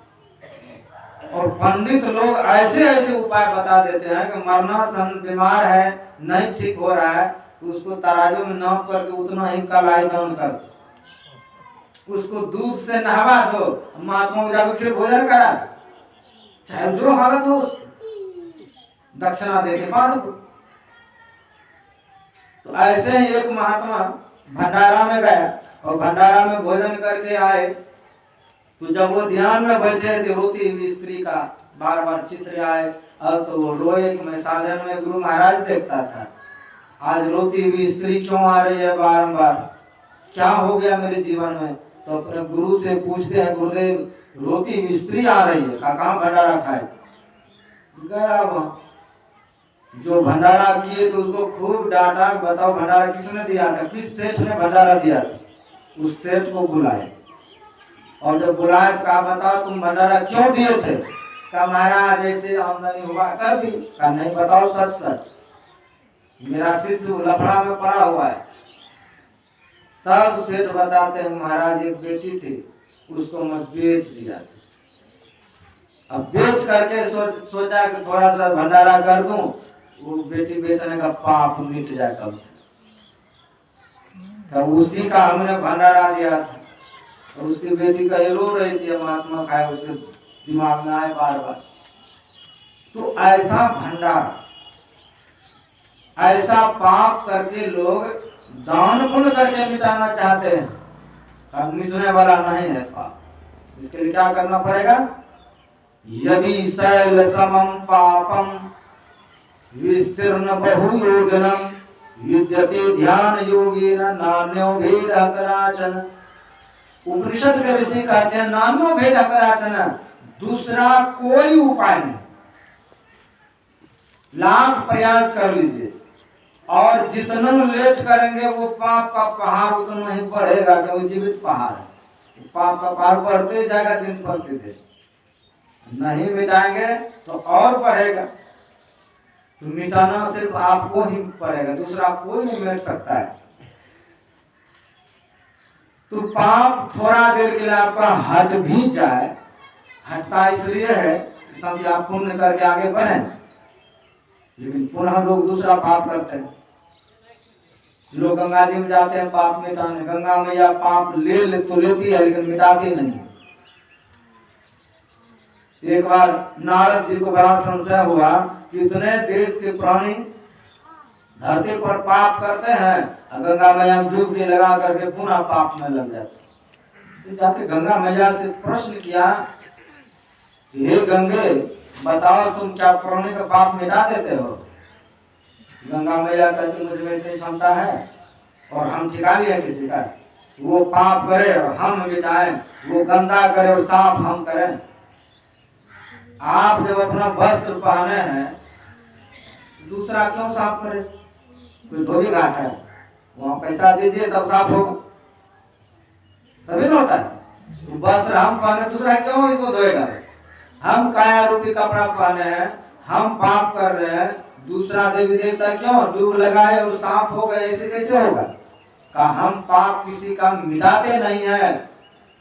और पंडित लोग ऐसे ऐसे उपाय बता देते हैं कि मरना बीमार है, नहीं ठीक हो रहा है, तो उसको तराजू में नाप करके उतना ही कलाई दान कर, उसको दूध से नहवा दो, महात्मा को जाकर फिर भोजन करा, चाहे जो हालत हो उसकी दक्षिणा देके मार दो। तो ऐसे ही एक महात्मा भंडारा में गया और भंडारा में भोजन करके आए, तो जब वो ध्यान में बैठे थे रोती हुई स्त्री का बार बार चित्र आए। अब तो वो रोए कि मैं साधन में गुरु महाराज देखता था, आज रोती हुई स्त्री क्यों आ रही है बारंबार, क्या हो गया मेरे जीवन में। तो अपने गुरु से पूछते हैं, गुरुदेव रोती हुई स्त्री आ रही है, कहाँ भंडारा खाए। गया वहाँ, जो भंडारा किए तो उसको खूब डांटा, बताओ भंडारा किसने दिया था, किस सेठ ने भंडारा दिया था। उस सेठ को बुलाए और जब बुलाए तो कहा बताओ तुम भंडारा क्यों दिए थे। कहा महाराज ऐसे आमदनी हुआ कर दी। कहा नहीं बताओ सच सच, मेरा शिष्य लफड़ा में पड़ा हुआ है। तब सेठ बताते हैं महाराज एक बेटी थी, उसको मैं बेच दिया। अब बेच करके सोचा कि थोड़ा सा भंडारा कर दूं, वो बेटी बेचने का पाप मिट जाए कब से। तब उसी का हमने भंडारा दिया था। और उसकी बेटी का रो रही थी, महात्मा खाए, उसके दिमाग में आए बार बार। तो ऐसा भंडारा, ऐसा पाप करके लोग दान पुण्य करके मिटाना चाहते हैं, अब मिटने वाला नहीं है पाप। इसके लिए क्या करना पड़ेगा, यदि शैल समम पापम विस्तीर्ण बहु योजनम युध्यते ध्यान योगेन नान्यो भेद कराचन। उपनिषद के ऋषि कहते हैं नान्यो भेद कराचन, दूसरा कोई उपाय नहीं। लाख प्रयास कर लीजिए और जितना लेट करेंगे वो पाप का पहाड़ उतना ही बढ़ेगा, कि वो जीवित पहाड़ है। पाप का पहाड़ बढ़ते जाएगा दिन प्रतिदिन, नहीं मिटाएंगे तो और बढ़ेगा। तो मिटाना सिर्फ आपको ही पड़ेगा, दूसरा कोई नहीं मिट सकता है। तो पाप थोड़ा देर के लिए आपका हट भी जाए, हटता इसलिए है ताकि आप पुण्य करके आगे बढ़ें, लेकिन पुनः लोग दूसरा पाप करते हैं। लोग गंगा जी में जाते हैं पाप मिटाने, गंगा मैया पाप ले तो लेती है लेकिन मिटाती नहीं। एक बार नारद जी को बड़ा संशय हुआ कि इतने देश के प्राणी धरती पर पाप करते हैं, गंगा मैया में डुबकी लगा करके पुनः पाप में लग जाते। तो जाके गंगा मैया से प्रश्न किया, हे गंगे बताओ तुम क्या प्राणी का पाप मिटा देते हो? गंगा मैया कहती मुझ में इतनी क्षमता है और हम ठिका लिया किसी का, वो पाप करे और हम मिटाएं, वो गंदा करे और साफ हम करें। आप जब अपना वस्त्र पहने हैं दूसरा क्यों साफ करे? कोई धोबी घाट है, वहां पैसा दीजिए तब साफ होगा, तभी ना होता है। तो वस्त्र हम पहने, दूसरा क्यों इसको धोएगा? हम काया रूपी कपड़ा पहने हैं, हम पाप कर रहे हैं, दूसरा देवी देवता क्यों डूब लगाए और साफ हो गए? ऐसे कैसे होगा? का हम पाप किसी का मिटाते नहीं है।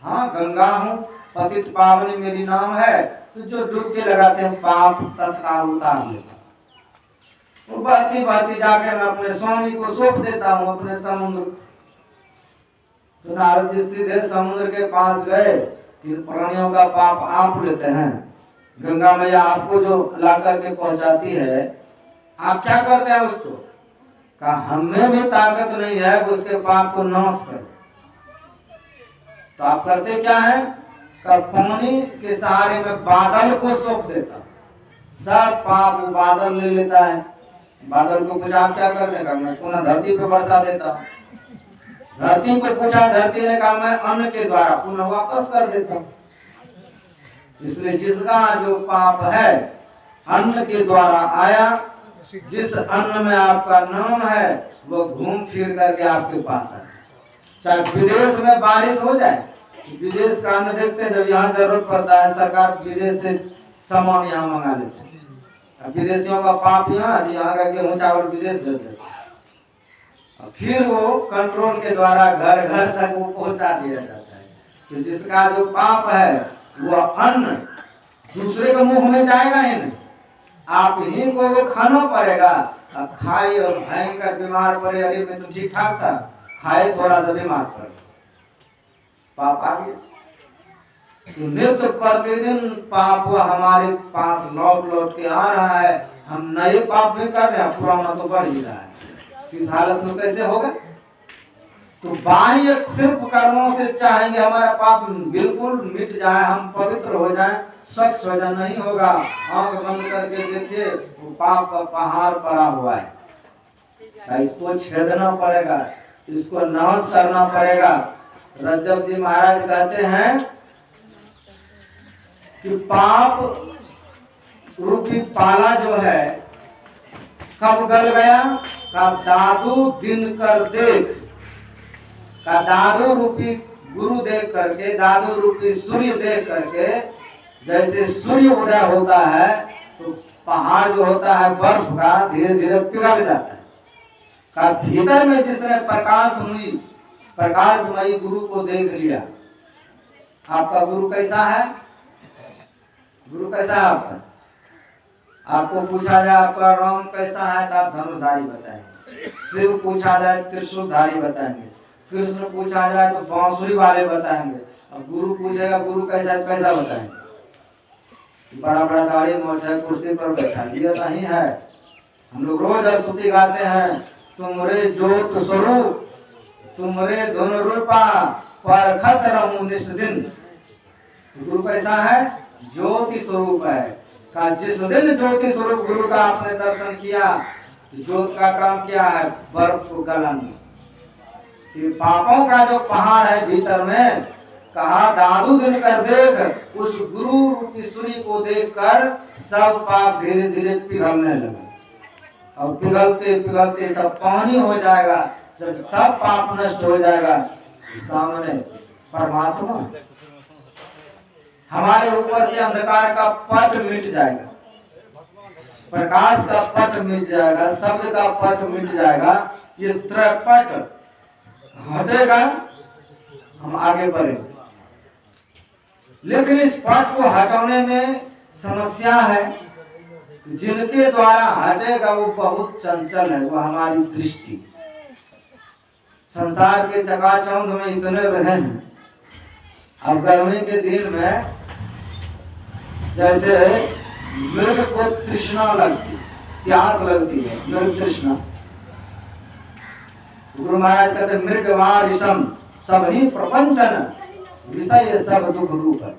हाँ, गंगा हूँ, पतित पावनी मेरी नाम है, तो जो डुबकी लगाते हैं पाप तत्काल उतार लेता। वो बहती बहती जाके मैं अपने स्वामी को सौंप देता हूँ, अपने समुद्र। तो नारद जी सीधे समुद्र के पास गए, इन प्राणियों का पाप आप लेते हैं, गंगा मैया आपको जो ला करके पहुंचाती है, आप क्या करते हैं उसको? कहा हमें भी ताकत नहीं है उसके पाप को नाश कर। तो आप करते क्या है? पानी के सहारे में बादल को सौंप देता, सब पाप वो बादल ले लेता है। बादल को पूछा आप क्या करने का? मैं पुनः धरती पे बरसा देता। धरती को पूछा, धरती ने कहा मैं अन्न के द्वारा पुनः वापस कर देता। इसलिए जिसका जो पाप है अन्न के द्वारा आया, जिस अन्न में आपका नाम है वो घूम फिर करके आपके पास आए। चाहे विदेश में बारिश हो जाए, विदेश का अन्न देखते हैं, जब यहाँ जरूरत पड़ता है सरकार विदेश से सामान यहाँ मंगा लेते हैं। विदेशियों का पाप यहाँ का गेहूं चावल विदेश भेज देते, फिर वो कंट्रोल के द्वारा घर घर तक वो पहुंचा दिया जाता है। तो जिसका जो पाप है वो अन्न दूसरे के मुंह में जाएगा ही नहीं, आप ही को वो खाना पड़ेगा। खाए और भयंकर बीमार पड़े, अरे मैं तो ठीक ठाक था, खाए थोड़ा सा बीमार पड़े, पाप आ गया। तो नित्य प्रतिदिन पाप हमारे पास लौट लौट के आ रहा है, हम नए पाप भी कर रहे हैं, पुराना तो बढ़ ही रहा है। इस हालत में कैसे होगा? तो बाह्य सिर्फ कर्मों से चाहेंगे हमारा पाप बिल्कुल मिट जाए, हम पवित्र हो जाएं, स्वच्छ हो जाए, नहीं होगा। आंख बंद करके देखिए वो पाप का पहाड़ पड़ा हुआ है, इसको छेदना पड़ेगा, इसको नाश करना पड़ेगा। रज्जब जी महाराज कहते हैं कि पाप रूपी पाला जो है कब गल गया? का दादू दिन कर देख, का दादू रूपी गुरु देख करके, दादू रूपी सूर्य देख करके, जैसे सूर्य उदय होता है तो पहाड़ जो होता है बर्फ का धीरे धीरे पिघल जाता है। का भीतर में जिसने प्रकाशमयी गुरु को देख लिया, आपका गुरु कैसा है? गुरु कैसा है आपका? आपको पूछा जाए आपका राम कैसा है तो आप धनुषधारी बताएंगे, शिव पूछा जाए त्रिशूलधारी बताएंगे, कृष्ण पूछा जाए तो बांसुरी वाले बताएंगे, और गुरु पूछेगा गुरु कैसा है, कैसा बताएंगे? बड़ा बड़ा दाढ़ी मोछ है, कुर्सी पर बैठा, ये नहीं है। हम लोग रोज स्तुति गाते हैं, तुमरे ज्योत स्वरूप तुमरे धुन रूपा परखत रहूं निष्दिन। गुरु कैसा है? ज्योति स्वरूप है, का जिस दिन ज्योति स्वरूप गुरु का आपने दर्शन किया, ज्योत का काम क्या है? बर्फ को गलन। ये पापों का जो पहाड़ है भीतर में, कहा दारू दिन कर देख, उस गुरु रूपी सूर्य को देखकर सब पाप धीरे धीरे पिघलने लगे। और पिघलते पिघलते सब पानी हो जाएगा, सब पाप नष्ट हो जाएगा। सामने परमात्मा, हमारे ऊपर से अंधकार का पट मिट जाएगा, प्रकाश का पट मिट जाएगा, शब्द का पट मिट जाएगा। ये त्रैपट हटेगा, हम आगे बढ़ेंगे। लेकिन इस पट को हटाने में समस्या है। जिनके द्वारा हटेगा वो बहुत चंचल है, वो हमारी दृष्टि। संसार के चकाचौंध में इतने रहे हैं। अब गर्मी के दिन में जैसे मृग को तृष्णा लगती, प्यास लगती है, मृग तृष्णा। गुरु महाराज कहते मृगवारिशम सभी प्रपंचन विषय सब दुख रूप है।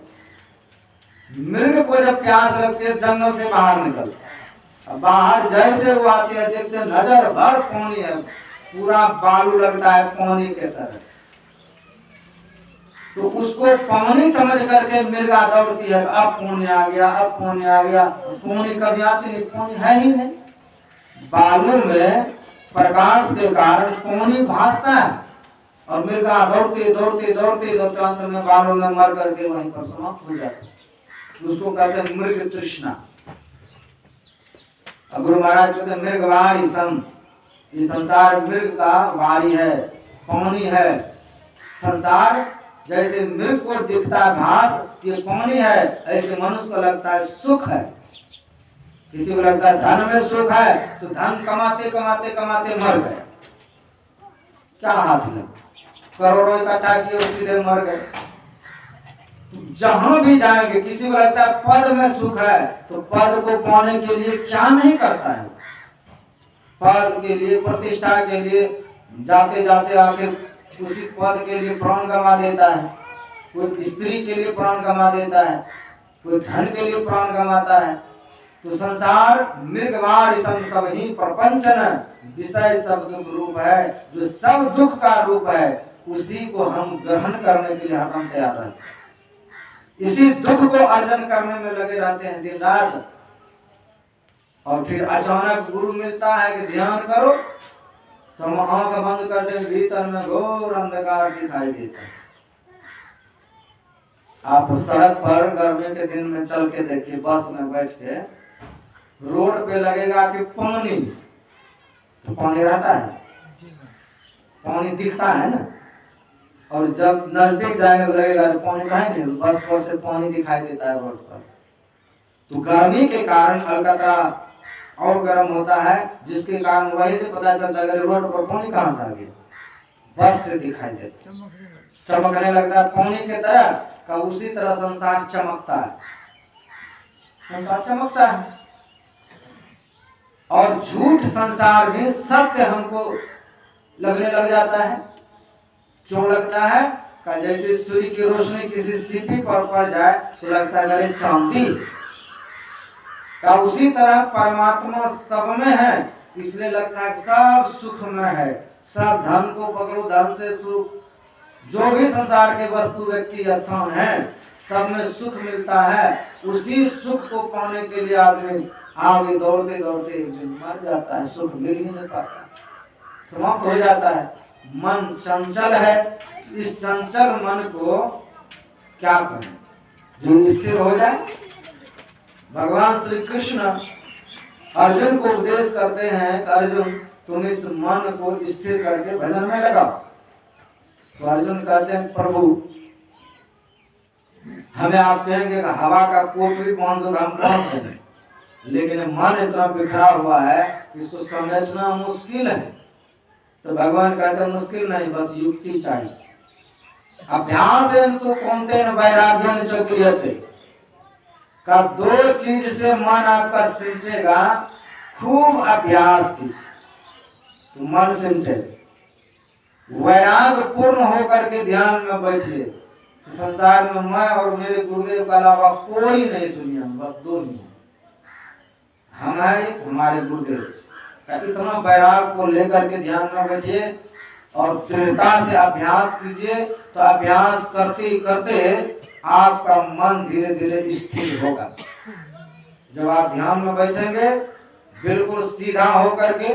मृग को जब प्यास लगती है जंगल से बाहर निकलता, बाहर जैसे वो आते हैं देखते नजर भर पानी है, पूरा बालू लगता है पानी के तरह। तो उसको पानी समझ करके मृगा दौड़ती है, अब पानी आ गया, अब पानी आ गया। पानी कभी आती नहीं, पानी है ही नहीं। बालू में प्रकाश के कारण पानी भासता है और मृगा दौड़ते दौड़ते दौड़ते दौड़ते अंत में बालू में मर करके वहीं पर समाप्त हो जाती है। उसको कहते हैं मृग तृष्णा। गुरु महाराज कहते हैं मृगवारी सम, ये संसार मृग का वारी है, पानी है। संसार जैसे मृग को दिखता है घास, ये पानी है, ऐसे मनुष्य को लगता है सुख है। किसी को लगता है धन में सुख है, तो धन कमाते कमाते कमाते मर गए। क्या हाथ में करोड़ों इकट्ठा किए और सीधे मर गए। जहां भी जाएंगे किसी को लगता है पद में सुख है, तो पद को पाने के लिए क्या नहीं करता है। पद के लिए, प्रतिष्ठा के लिए जाते जाते आखिर उसी पद के लिए प्राण गंवा देता है। कोई स्त्री के लिए प्राण गंवा देता है, कोई धन के लिए प्राण गंवाता है। तो संसार मृगवार सब ही प्रपंचन विषय सब दुख रूप है। जो सब दुख का रूप है उसी को हम ग्रहण करने के लिए हरदम तैयार रहते हैं। इसी दुख को अर्जन करने में लगे रहते हैं दिन रात। और फिर अचानक गुरु मिलता है कि ध्यान करो, तो हम आंख बंद करते हैं, भीतर में घोर अंधकार दिखाई देता है। आप सड़क पर गर्मी के दिन में चल के देखिए, बस में बैठ के रोड पे लगेगा कि पानी, तो पानी रहता है, पानी दिखता है ना। और जब नजदीक जाएंगे तो लगेगा तो पानी रहेंगे, बस पर से पानी दिखाई देता है रोड पर। तो गर्मी के कारण अलकतरा और गर्म होता है, जिसके कारण वही से पता चलता है रोड पर पानी कहाँ से आ गया, बस से दिखाई देता, चमकने लगता है पानी के तरह का। उसी तरह संसार चमकता है, संसार चमकता है। और झूठ संसार में सत्य हमको लगने लग जाता है। क्यों लगता है? का जैसे सूर्य की रोशनी किसी सीपी पर पड़ जाए तो लगता है अरे चांदी का। उसी तरह परमात्मा सब में है, इसलिए लगता है सब सुख में है। सब धन को पकड़ो, धन से सुख, जो भी संसार के वस्तु व्यक्ति स्थान है सब में सुख मिलता है। उसी सुख को पाने के लिए आदमी आगे दौड़ते दौड़ते एक दिन मर जाता है, सुख मिल ही नहीं पाता, समाप्त हो जाता है। मन चंचल है, इस चंचल मन को क्या करें जो स्थिर हो जाए। भगवान श्री कृष्ण अर्जुन को उपदेश करते हैं कि अर्जुन तुम इस मन को स्थिर करके भजन में लगाओ। तो अर्जुन कहते हैं प्रभु हमें आप कहेंगे कि हवा का कोट भी पहन दो हम पहन देंगे, लेकिन मन इतना बिखरा हुआ है इसको समेटना मुश्किल है। तो भगवान कहते हैं मुश्किल नहीं, बस युक्ति चाहिए। अभ्यास तो कौनते वैराग्य जो क्रियते का, दो चीज से मन आपका सिंचेगा। खूब अभ्यास कीजिए तो मन सिंचे, वैराग पूर्ण होकर के ध्यान में बैठिए। संसार में मैं और मेरे गुरुदेव के अलावा कोई नहीं दुनिया में, बस दो ही। हम हैं हमारे गुरुदेव। इतना वैराग को लेकर के ध्यान में बैठिए और दृढ़ता से अभ्यास कीजिए। तो अभ्यास करते करते आपका मन धीरे धीरे स्थिर होगा। जब आप ध्यान में बैठेंगे बिल्कुल सीधा होकर के,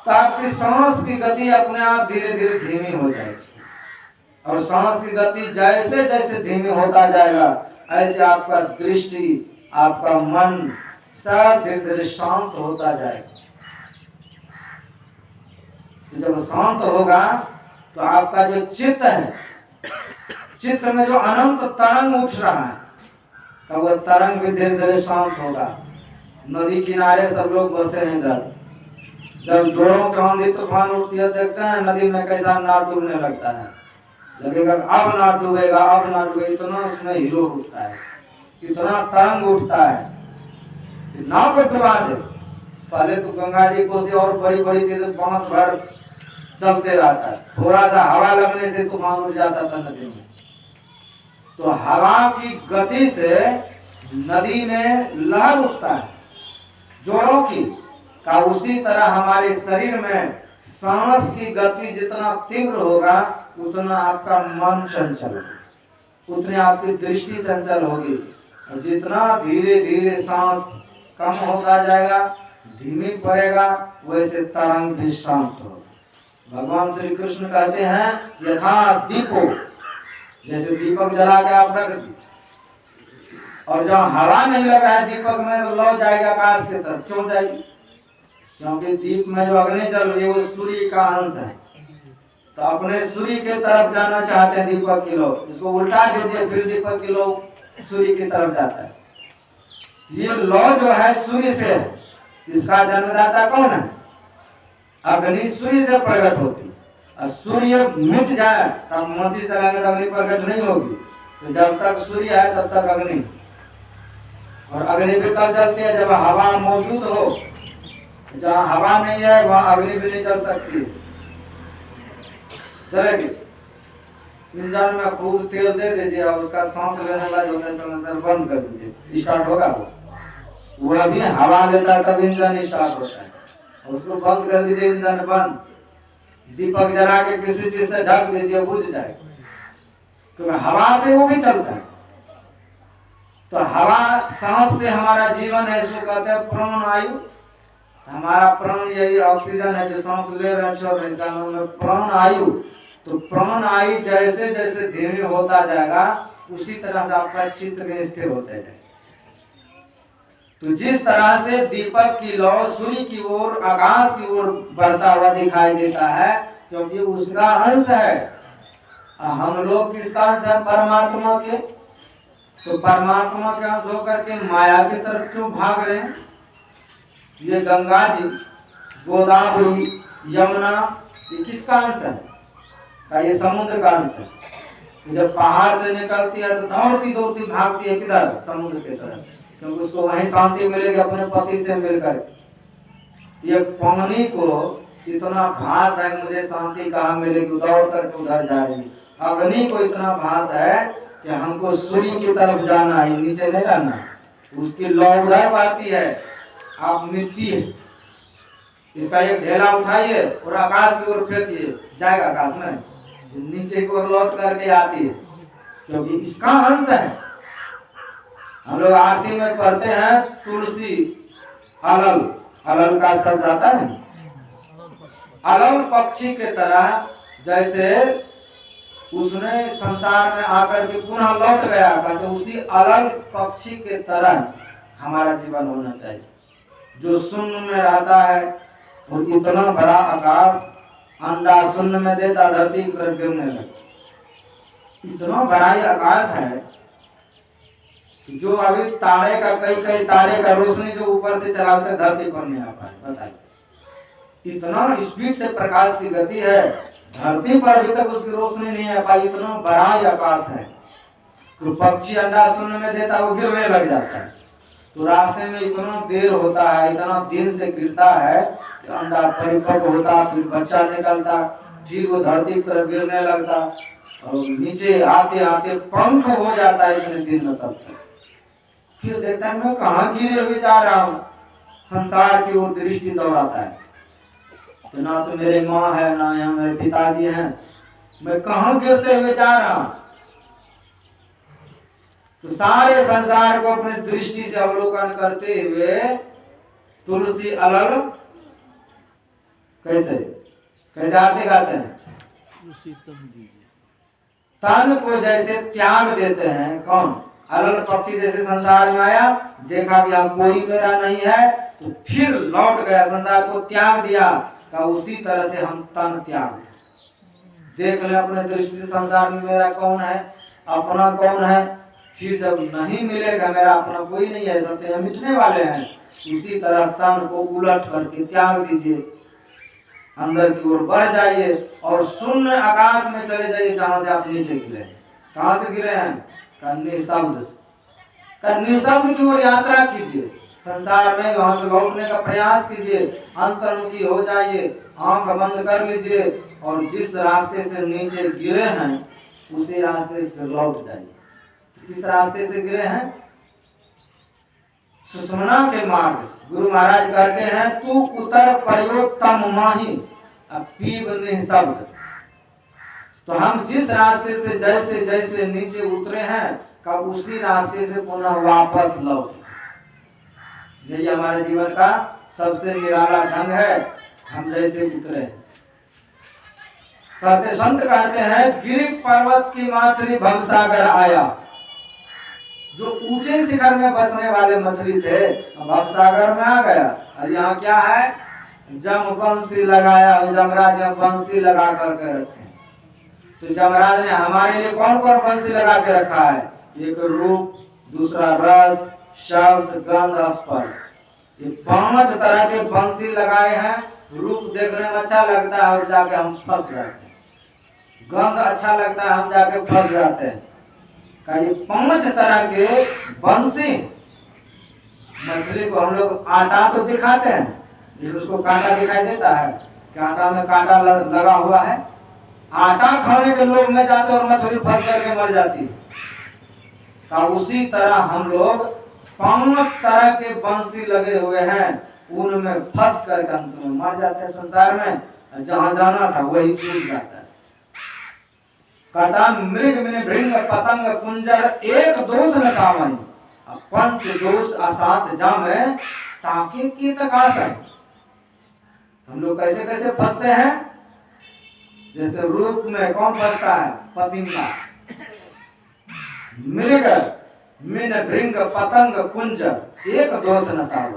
तो आपकी सांस की गति अपने आप धीरे धीरे धीमी हो जाएगी। और सांस की गति जैसे जैसे धीमी होता जाएगा ऐसे आपका दृष्टि, आपका मन सब धीरे धीरे शांत होता जाएगा। तो जब शांत होगा तो आपका जो चित्त है, चित्त में जो अनंत तरंग उठ रहा है, तो वो तरंग भी धीरे धीरे शांत होगा। नदी किनारे सब लोग बसे हैं इधर, जब जोरों के आंधी तूफान उठती है देखते हैं नदी में कैसा नाव डूबने लगता है, लगेगा अब ना डूबेगा, अब ना डूबेगा, इतना उसमें हीरो उठता है, इतना तरंग उठता है, नाव पर डुबा दे। पहले तो गंगा जी कोसी और बड़ी बड़ी थी तो बांस भर चलते रहता है, थोड़ा सा हवा लगने से तूफान उठ जाता था नदी में। तो हवा की गति से नदी में लहर उठता है जोरों की का, उसी तरह हमारे शरीर में सांस की गति जितना तीव्र होगा उतना आपका मन चंचल होगा, उतनी आपकी दृष्टि चंचल होगी। और जितना धीरे धीरे सांस कम होता जाएगा, धीमी पड़ेगा, वैसे तरंग भी शांत होगा। भगवान श्री कृष्ण कहते हैं यथा दीपो, जैसे दीपक जला के आप रख दी और जब हवा नहीं लगा है दीपक में तो लौ जाएगा आकाश की तरफ। क्यों जाएगी? क्योंकि दीप में जो अग्नि जल रही है वो सूर्य का अंश है, तो अपने सूर्य के तरफ जाना चाहते हैं दीपक की लौ, इसको उल्टा दीजिए फिर दीपक की लौ सूर्य की तरफ जाता है। ये लौ जो है सूर्य से, इसका जन्मदाता कौन है? अग्नि सूर्य से प्रकट होती है। सूर्य मिट जाए तब मोची चलाएंगे तो अग्नि प्रकट नहीं होगी। तो जब तक सूर्य है तब तक अग्नि, और अग्नि भी कब जलती है? जब हवा मौजूद हो। जहाँ हवा नहीं है वहाँ अग्नि भी नहीं चल सकती। चलेगी इंजन में खूब तेल दे दीजिए और उसका सांस लेने वाला होता है समय सर बंद कर दीजिए, स्टार्ट होगा वो अभी हवा लेता है तब इंजन स्टार्ट होता है, उसको बंद कर दीजिए इंजन बंद। दीपक जला के किसी चीज से ढक दीजिए बुझ जाएगा, क्योंकि हवा से वो भी चलता है। तो हवा सांस से हमारा जीवन है, इसको कहते हैं प्राण आयु। हमारा प्राण यही ऑक्सीजन है जो सांस ले रहे हैं, इसका नाम है प्राण आयु। तो प्राण आयु जैसे जैसे धीमे होता जाएगा उसी तरह से आपका चित्त में स्थिर होता जाएगा। तो जिस तरह से दीपक की लौ सूर्य की ओर आकाश की ओर बढ़ता हुआ दिखाई देता है क्योंकि उसका अंश है। हम लोग किसका अंश है? परमात्मा के। तो परमात्मा के अंश होकर के माया की तरफ क्यों भाग रहे हैं? ये गंगा जी, गोदावरी, यमुना, ये किसका अंश है? का ये समुद्र का अंश है। जब पहाड़ से निकलती है तो दौड़ती दौड़ती भागती है किधर? समुद्र की तरफ, क्योंकि उसको वहीं शांति मिलेगी अपने पति से मिलकर। ये पानी को इतना भास है मुझे शांति कहाँ मिलेगी, दौड़ करके उधर जा रही। अग्नि को इतना भास है कि हमको सूर्य की तरफ जाना है, नीचे नहीं रहना। उसकी लौ उधर पाती है, आप मिट्टी है, इसका एक ढेला उठाइए और आकाश की ओर फेंकिए, जाएगा आकाश में, नीचे की ओर लौट करके आती है, क्योंकि इसका अंश है। हम लोग आरती में पढ़ते हैं तुलसी अलल, अलल का शब्द आता है। अलल पक्षी के तरह जैसे उसने संसार में आकर के पुनः लौट गया, तो उसी अलल पक्षी के तरह हमारा जीवन होना चाहिए, जो शून्य में रहता है। और इतना बड़ा आकाश अंडा शून्य में देता, धरती की तरफ गिरने लगता। इतना बड़ा ही आकाश है जो अभी तारे का कई तारे का रोशनी जो ऊपर से चलाते धरती पर नहीं आ पाए। बताइए, इतना स्पीड से प्रकाश की गति है, धरती पर अभी तक उसकी रोशनी नहीं आ पाई। इतना बड़ा ही आकाश है। तो पक्षी अंडा शून्य में देता, वो गिरने लग जाता है। तो रास्ते में इतना देर होता है, इतना दिन से गिरता है कि अंडा परिपक्व होता, फिर बच्चा निकलता, फिर वो धरती की तरफ गिरने लगता और नीचे आते आते पंख हो जाता है इतने दिन में। तब तक फिर देखता है मैं कहाँ गिरे हुए जा रहा हूँ, संसार की ओर दृष्टि दौड़ाता है। तो ना तो मेरे माँ है ना यहाँ मेरे पिताजी हैं, मैं कहाँ गिरते हुए जा रहा हूँ। तो सारे संसार को अपने दृष्टि से अवलोकन करते हुए तुलसी अलल कैसे कैसे आते गाते हैं, तन को जैसे त्याग देते हैं। कौन? अलल पक्षी जैसे संसार में आया, देखा कि यहाँ कोई मेरा नहीं है, तो फिर लौट गया, संसार को त्याग दिया। का उसी तरह से हम तन त्याग देख ले अपने दृष्टि से संसार में मेरा कौन है, अपना कौन है। फिर जब नहीं मिलेगा मेरा अपना कोई नहीं है, सब तो मिटने वाले हैं, इसी तरह तन को उलट करके त्याग दीजिए, अंदर की ओर बढ़ जाइए और शून्य आकाश में चले जाइए जहां से आप नीचे गिरे। कहां से गिरे हैं? निःशब्द की ओर यात्रा कीजिए, संसार में वहां से लौटने का प्रयास कीजिए, अंतर्मुखी हो जाइए, आंख बंद कर लीजिए और जिस रास्ते से नीचे गिरे हैं उसी रास्ते से लौट जाइए। किस रास्ते से गिरे हैं? सुषुम्ना के मार्ग से। गुरु महाराज कहते हैं तू उतर प्रयोत्तम माही पीब निःशब्द। तो हम जिस रास्ते से जैसे जैसे नीचे उतरे हैं कब उसी रास्ते से पुनः वापस लौटे। यही हमारे जीवन का सबसे निराला ढंग है, हम जैसे उतरे। कहते संत कहते हैं गिरि पर्वत की मछली भवसागर आया। जो ऊंचे शिखर में बसने वाले मछली थे भवसागर में आ गया। और यहाँ क्या है? जम बंसी लगाया, जमराज ने बंसी लगा करके रखे। तो जमराज ने हमारे लिए कौन कौन बंसी लगा के रखा है? एक रूप, दूसरा रस, शब्द, गंध, स्पर्श। ये 5 तरह के बंसी लगाए हैं। रूप देखने में अच्छा लगता है और जाके हम फंस जाते हैं, गंध अच्छा लगता है हम जाके फंस जाते हैं। ये 5 तरह के बंसी। मछली को हम लोग आटा तो दिखाते हैं, उसको कांटा दिखाई देता है, कांटा में कांटा लगा हुआ है। आटा खाने के लोग में जाते और मछली फंस करके मर जाती है। उसी तरह हम लोग 5 तरह के बंसी लगे हुए हैं, उनमें फंस करके अंत में मर जाते हैं। संसार में जहां जाना था वही छूट जाता है। कहता मृग मिनि भृंग पतंग कुंजर एक दोष न कामई 5 दोष असात जामे ताकि की तकासै। हम लोग कैसे कैसे फंसते हैं? जैसे रूप में कौन फंसता है? पतिंगा। मृग मिन भृंग पतंग कुंजर एक दोष न साव।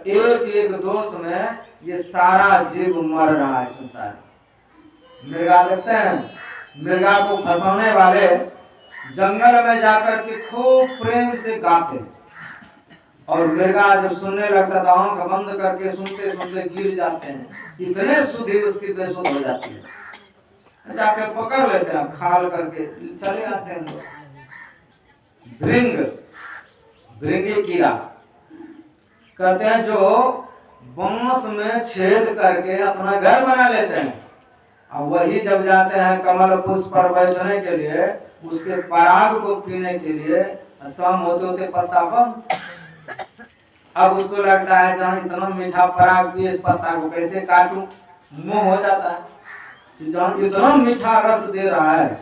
एक दोष में ये सारा जीव मर रहा है संसार। मृगा देखते हैं, मृगा को फंसाने वाले जंगल में जाकर के खूब प्रेम से गाते और मृगा जब सुनने लगता था आंख बंद करके सुनते सुनते गिर जाते हैं, इतने सुधी उसकी बेसुध हो जाती है। जाके पकड़ लेते हैं, खाल करके चले आते हैं। भृंग, भृंगी कीड़ा कहते हैं जो बांस में छेद करके अपना घर बना लेते हैं। अब वही जब जाते हैं कमल पुष्प पर बैठने के लिए, उसके पराग को पीने के लिए शाम होते होते पत्ता बंद। अब उसको लगता है जहाँ इतना मीठा पराग पिए इस पत्ता को कैसे काटूं, मुंह हो जाता है। जहाँ इतना मीठा रस दे रहा है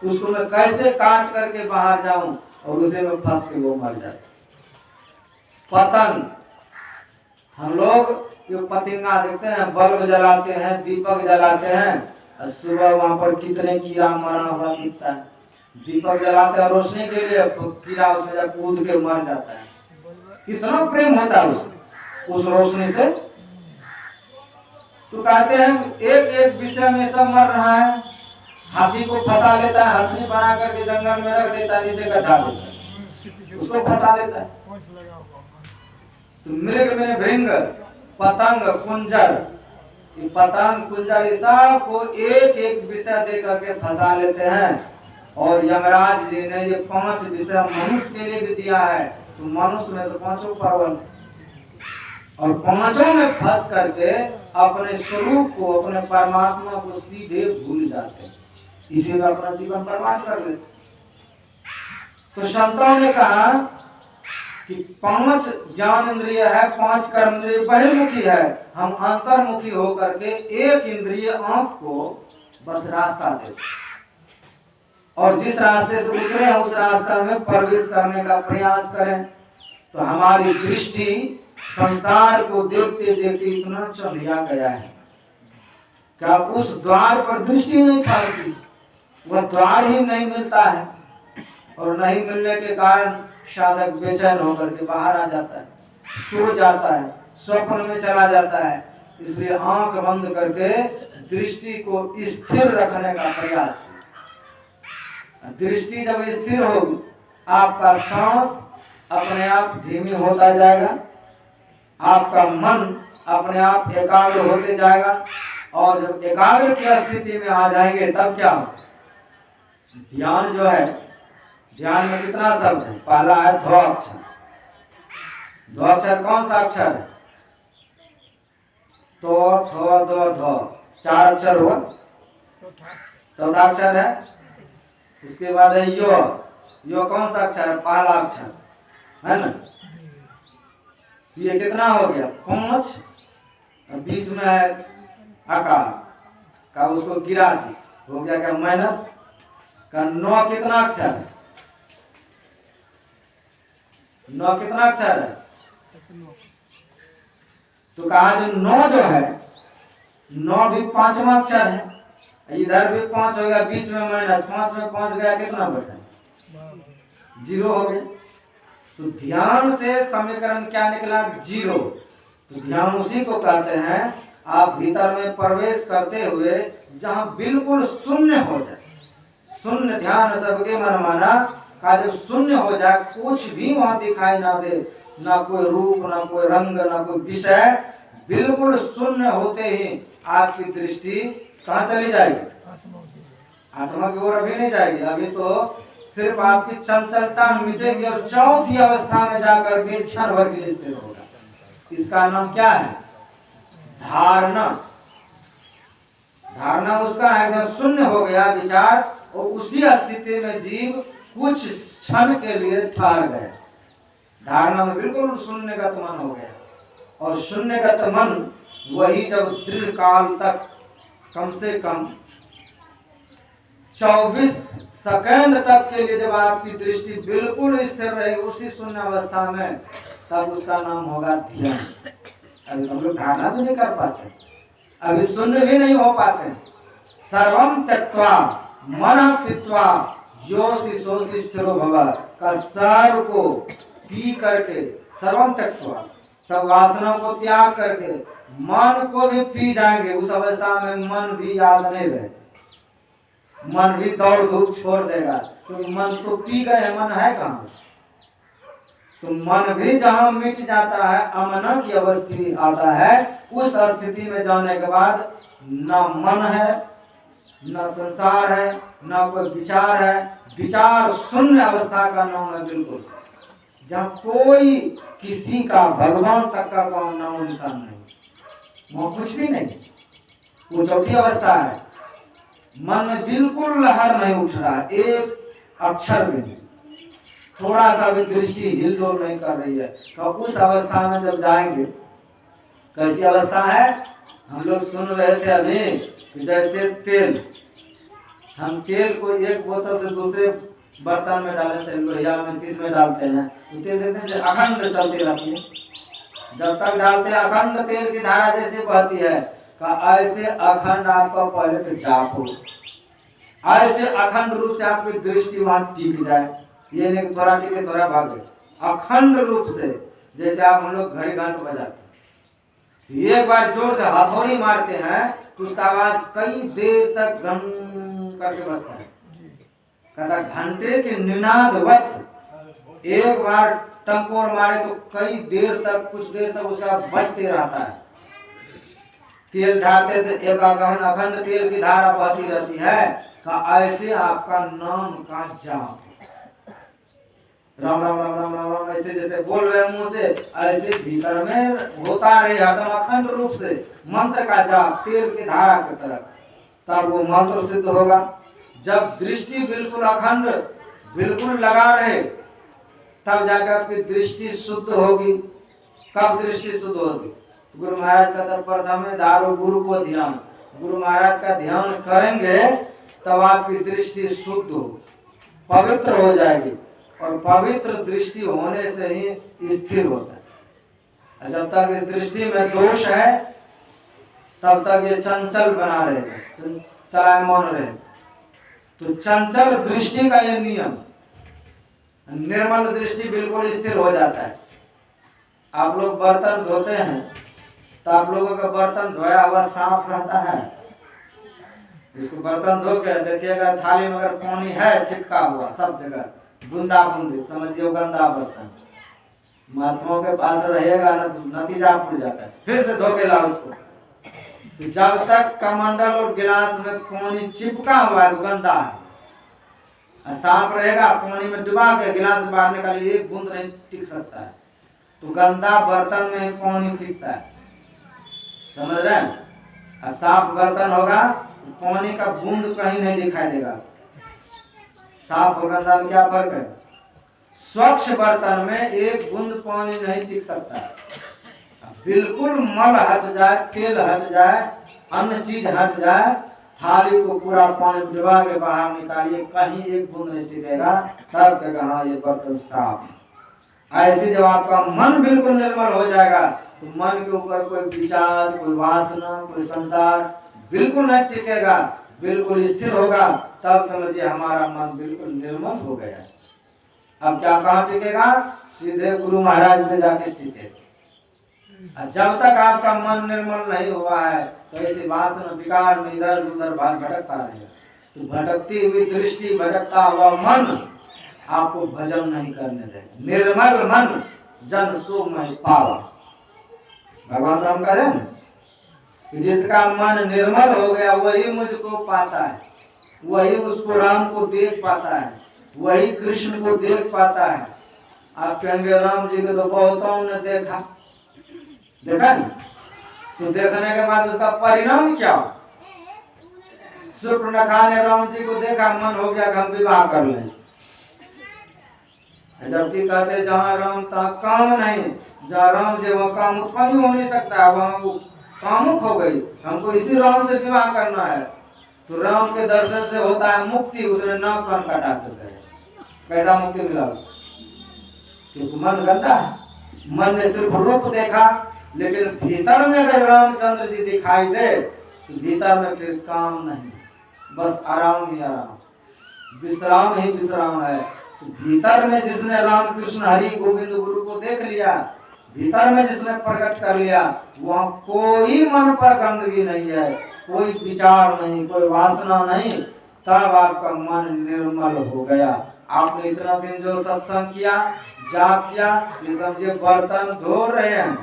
उसको मैं कैसे काट करके बाहर जाऊं, और उसे में फंस के वो मर जाए। पतंग, हम लोग जो पतिंगा देखते हैं, बल्ब जलाते हैं, दीपक जलाते हैं, और सुबह वहां पर कितने कीड़ा मरा हुआ दिखता है। दीपक जलाते हैं रोशनी के लिए, तो कीड़ा उसमें जब कूद के मर जाता है। कितना प्रेम होता है उस रोशनी से। तो कहते हैं एक एक विषय में सब मर रहा है। हाथी को फंसा लेता है, हथनी बना करके जंगल में रख देता है, नीचे गड्ढा देता है, उसको फंसा लेता है। तो मृग में भृंग पतंग कुंजर, पतंग कुंजर सब को एक एक विषय दे करके फंसा लेते हैं। और यमराज जी ने ये 5 विषय मनुष्य के लिए भी दिया है। तो मनुष्य में तो 5 पर्वत और 5 में फंस करके अपने स्वरूप को, अपने परमात्मा को सीधे भूल जाते हैं, इसी में अपना जीवन बर्बाद कर लेते। तो संतों ने कहा कि 5 ज्ञान इंद्रिय है, 5 कर्म इंद्रिय बहिर्मुखी है, हम अंतर्मुखी होकर के एक इंद्रिय आंख को बस रास्ता दे, और जिस रास्ते से उतरे हैं उस रास्ते में प्रवेश करने का प्रयास करें। तो हमारी दृष्टि संसार को देखते देखते इतना चढ़िया गया है कि उस द्वार पर दृष्टि नहीं पड़ती, वह द्वार ही नहीं मिलता है, और नहीं मिलने के कारण साधक बेचैन होकर के बाहर आ जाता है, सो जाता है, स्वप्न में चला जाता है। इसलिए आंख बंद करके दृष्टि को स्थिर रखने का प्रयास करें। दृष्टि जब स्थिर होगी, आपका सांस अपने आप धीमी होता जाएगा, आपका मन अपने आप एकाग्र होते जाएगा, और जब एकाग्र की स्थिति में आ जाएंगे तब क्या हो? ध्यान जो है, ध्यान में कितना शब्द है? पहला है ध्व अक्षर। ध्व अक्षर कौन सा अक्षर है? तो थो दो ध्व, 4 अक्षर हुआ। चौथा अक्षर है, उसके बाद है यो। यो कौन सा अक्षर है? पहला अक्षर है ना। ये कितना हो गया? 5, और बीच में है आकार का, उसको गिरा दी, हो गया क्या? माइनस का 9 कितना अक्षर है? 9 कितना अक्षर है? तो कहा जो 9 जो है, 9 भी 5वां अक्षर है, इधर भी 5 हो गया, बीच में माइनस, 5 में 5 गया, कितना बचा? 0 हो गया। तो ध्यान से समीकरण क्या निकला? 0। तो ध्यान उसी को कहते हैं, आप भीतर में प्रवेश करते हुए जहां बिल्कुल शून्य हो जाए, शून्य ध्यान सबके मन माना का जब शून्य हो जाए, कुछ भी वहां दिखाई ना दे, ना कोई रूप, ना कोई रंग, ना कोई विषय, बिल्कुल शून्य होते ही आपकी दृष्टि कहाँ चली जाएगी? आत्मा की ओर अभी नहीं जाएगी, अभी तो सिर्फ आपकी चंचलता मिटेगी और चौथी अवस्था में जाकर के क्षण भर के लिए स्थिर होगा। इसका नाम क्या है? धारणा। धारणा उसका है जब शून्य हो गया विचार, और उसी स्थिति में जीव कुछ क्षण के लिए ठहर गए। धारणा में बिल्कुल शून्यगत मन हो गया, और शून्यगत मन वही जब दृढ़ काल तक, कम से कम 24 सेकंड तक के लिए जब आपकी दृष्टि बिल्कुल स्थिर रहेगी उसी शून्य अवस्था में, तब उसका नाम होगा ध्यान। अभी हम लोग धारणा भी नहीं कर पाते, अभी शून्य भी नहीं हो पाते। सर्वम त्यक्त्वा मन पित्वा योषि सोषि स्थिरो भव का सर्व को पी करके, सर्वम त्यक्त्वा, सब वासना को त्याग करके मन को भी पी जाएंगे। उस अवस्था में मन भी याद नहीं रहे, मन भी दौड़ धूप छोड़ देगा, क्योंकि मन तो पी गए, मन है कहाँ? तो मन भी जहां मिट जाता है, अमन की अवस्था आता है, उस स्थिति में जाने के बाद न मन है, न संसार है, न कोई विचार है। विचार शून्य अवस्था का नाम है बिल्कुल, जहाँ कोई किसी का, भगवान तक का कोई नाम निशान नहीं, वहाँ कुछ भी नहीं। वो चौथी अवस्था है, मन में बिल्कुल लहर नहीं उठ रहा है, एक अक्षर भी नहीं, थोड़ा सा भी दृष्टि हिलडोल नहीं कर रही है। तो उस अवस्था में जब जाएंगे, कैसी अवस्था है? हम लोग सुन रहे थे अभी कि जैसे तेल, हम तेल को एक बोतल से दूसरे बर्तन में डालते हैं, लोहिया में, किस में डालते हैं, तो तेल देते हैं, अखंड चलती रहती है। जब तक डालते हैं अखंड तेल की धारा जैसे बहती है, का ऐसे अखंड आपका पहले तो जाप हो, ऐसे अखंड रूप से आपकी दृष्टि वहां टिक जाए। ये नहीं थोड़ा टिके थोड़ा भाग जाए, अखंड रूप से, जैसे आप हम लोग घड़ी घंट बजाते हैं, एक बार जोर से हथौड़ी मारते हैं तो उसका आवाज कई देर तक गम करके बजता है। कहता घंटे के निनादवत एक बार टंकोर मारे तो कई देर तक, कुछ देर तक उसका बजते रहता है। तेल ढालते थे, एक अखंड तेल की धारा बहती रहती है, का ऐसे आपका नाम का जाप, राम राम राम राम राम राम ऐसे जैसे बोल रहे हैं मुंह से, ऐसे भीतर में होता रहे हरदम अखंड रूप से मंत्र का जाप, तेल की धारा की तरह, तब वो मंत्र सिद्ध होगा। जब दृष्टि बिल्कुल अखंड, बिल्कुल लगा रहे, तब जाकर आपकी दृष्टि शुद्ध होगी। कब दृष्टि शुद्ध होगी? गुरु महाराज का तो प्रथम है धारो गुरु को ध्यान। गुरु महाराज का ध्यान करेंगे तब आपकी दृष्टि शुद्ध हो, पवित्र हो जाएगी, और पवित्र दृष्टि होने से ही स्थिर होता है। जब तक इस दृष्टि में दोष है तब तक ये चंचल बना रहेगा, चलायमान रहेगा। तो चंचल दृष्टि का ये नियम, निर्मल दृष्टि बिल्कुल स्थिर हो जाता है। आप लोग बर्तन धोते हैं तो आप लोगों का बर्तन धोया हुआ साफ रहता है। इसको बर्तन धो के देखिएगा थाली में अगर पानी है चिपका हुआ सब जगह, बूंदा बूंदी, समझिए गंदा बर्तन। महात्माओं के पास रहेगा नतीजा फूट जाता है, फिर से धो के लाओ उसको। तो जब तक कमंडल और गिलास में पानी चिपका हुआ है तो गंदा है। साफ रहेगा, पानी में डुबा के गिलास बाहर निकालिए, एक बूंद नहीं टिक सकता है। तो गंदा बर्तन में पानी टिकता है, समझ रहे हैं? साफ बर्तन होगा तो पानी का बूंद कहीं नहीं दिखाई देगा। साफ और गंदा में क्या फर्क है? स्वच्छ बर्तन में एक बूंद पानी नहीं टिक सकता है। बिल्कुल मल हट जाए, तेल हट जाए, अन्य चीज हट जाए, थाली को पूरा पानी में डुबा के बाहर निकालिए, कहीं एक बूंद नहीं टिकेगा, तब कहेगा हाँ ये बर्तन साफ है। ऐसे जब आपका मन बिल्कुल निर्मल हो जाएगा तो मन के ऊपर कोई विचार, कोई वासना, कोई संसार बिल्कुल नहीं टिकेगा, बिल्कुल स्थिर होगा। तब समझिए हमारा मन बिल्कुल निर्मल हो गया। अब क्या कहाँ टिकेगा? सीधे गुरु महाराज में जाके टिकेगा। जब तक आपका मन निर्मल नहीं हुआ है तो ऐसे वासना विकार में इधर उधर भटकता रहेगा। तो भटकती हुई दृष्टि, भटकता हुआ मन आपको भजन नहीं करने देगा। निर्मल मन जन सो मैं पावा, भगवान राम कह रहे हैं कि जिसका मन निर्मल हो गया वही मुझको पाता है, वही उसको राम को देख पाता है, वही कृष्ण को देख पाता है। आप कहेंगे राम जी को तो बहुतों ने देखा, देखा नहीं? तो देखने के बाद उसका परिणाम क्या? सुपर्णखा ने राम जी को देखा, मन हो गया हम विवाह कर लें। जबकि कहते जहाँ राम तहाँ काम नहीं, जहाँ राम जी वहाँ काम उत्पन्न हो नहीं सकता, वहाँ वो कामुक हो गई, हमको इसी राम से विवाह करना है। तो राम के दर्शन से होता है मुक्ति। उसने नाक कान काटा कर कैसा मुक्ति मिला? क्योंकि मन गंदा है। मन ने सिर्फ रूप देखा, लेकिन भीतर में अगर रामचंद्र जी दिखाई दे तो भीतर में फिर काम नहीं, बस आराम ही आराम, विश्राम ही विश्राम है। तो भीतर में जिसने राम कृष्ण हरि गोविंद गुरु को देख लिया, भीतर में जिसने प्रकट कर लिया, वहाँ कोई मन पर गंदगी नहीं है, कोई विचार नहीं, कोई वासना नहीं। तब आपका मन निर्मल हो गया। आपने इतना दिन जो सत्संग किया, जाप किया, ये समझिए बर्तन धो रहे हैं,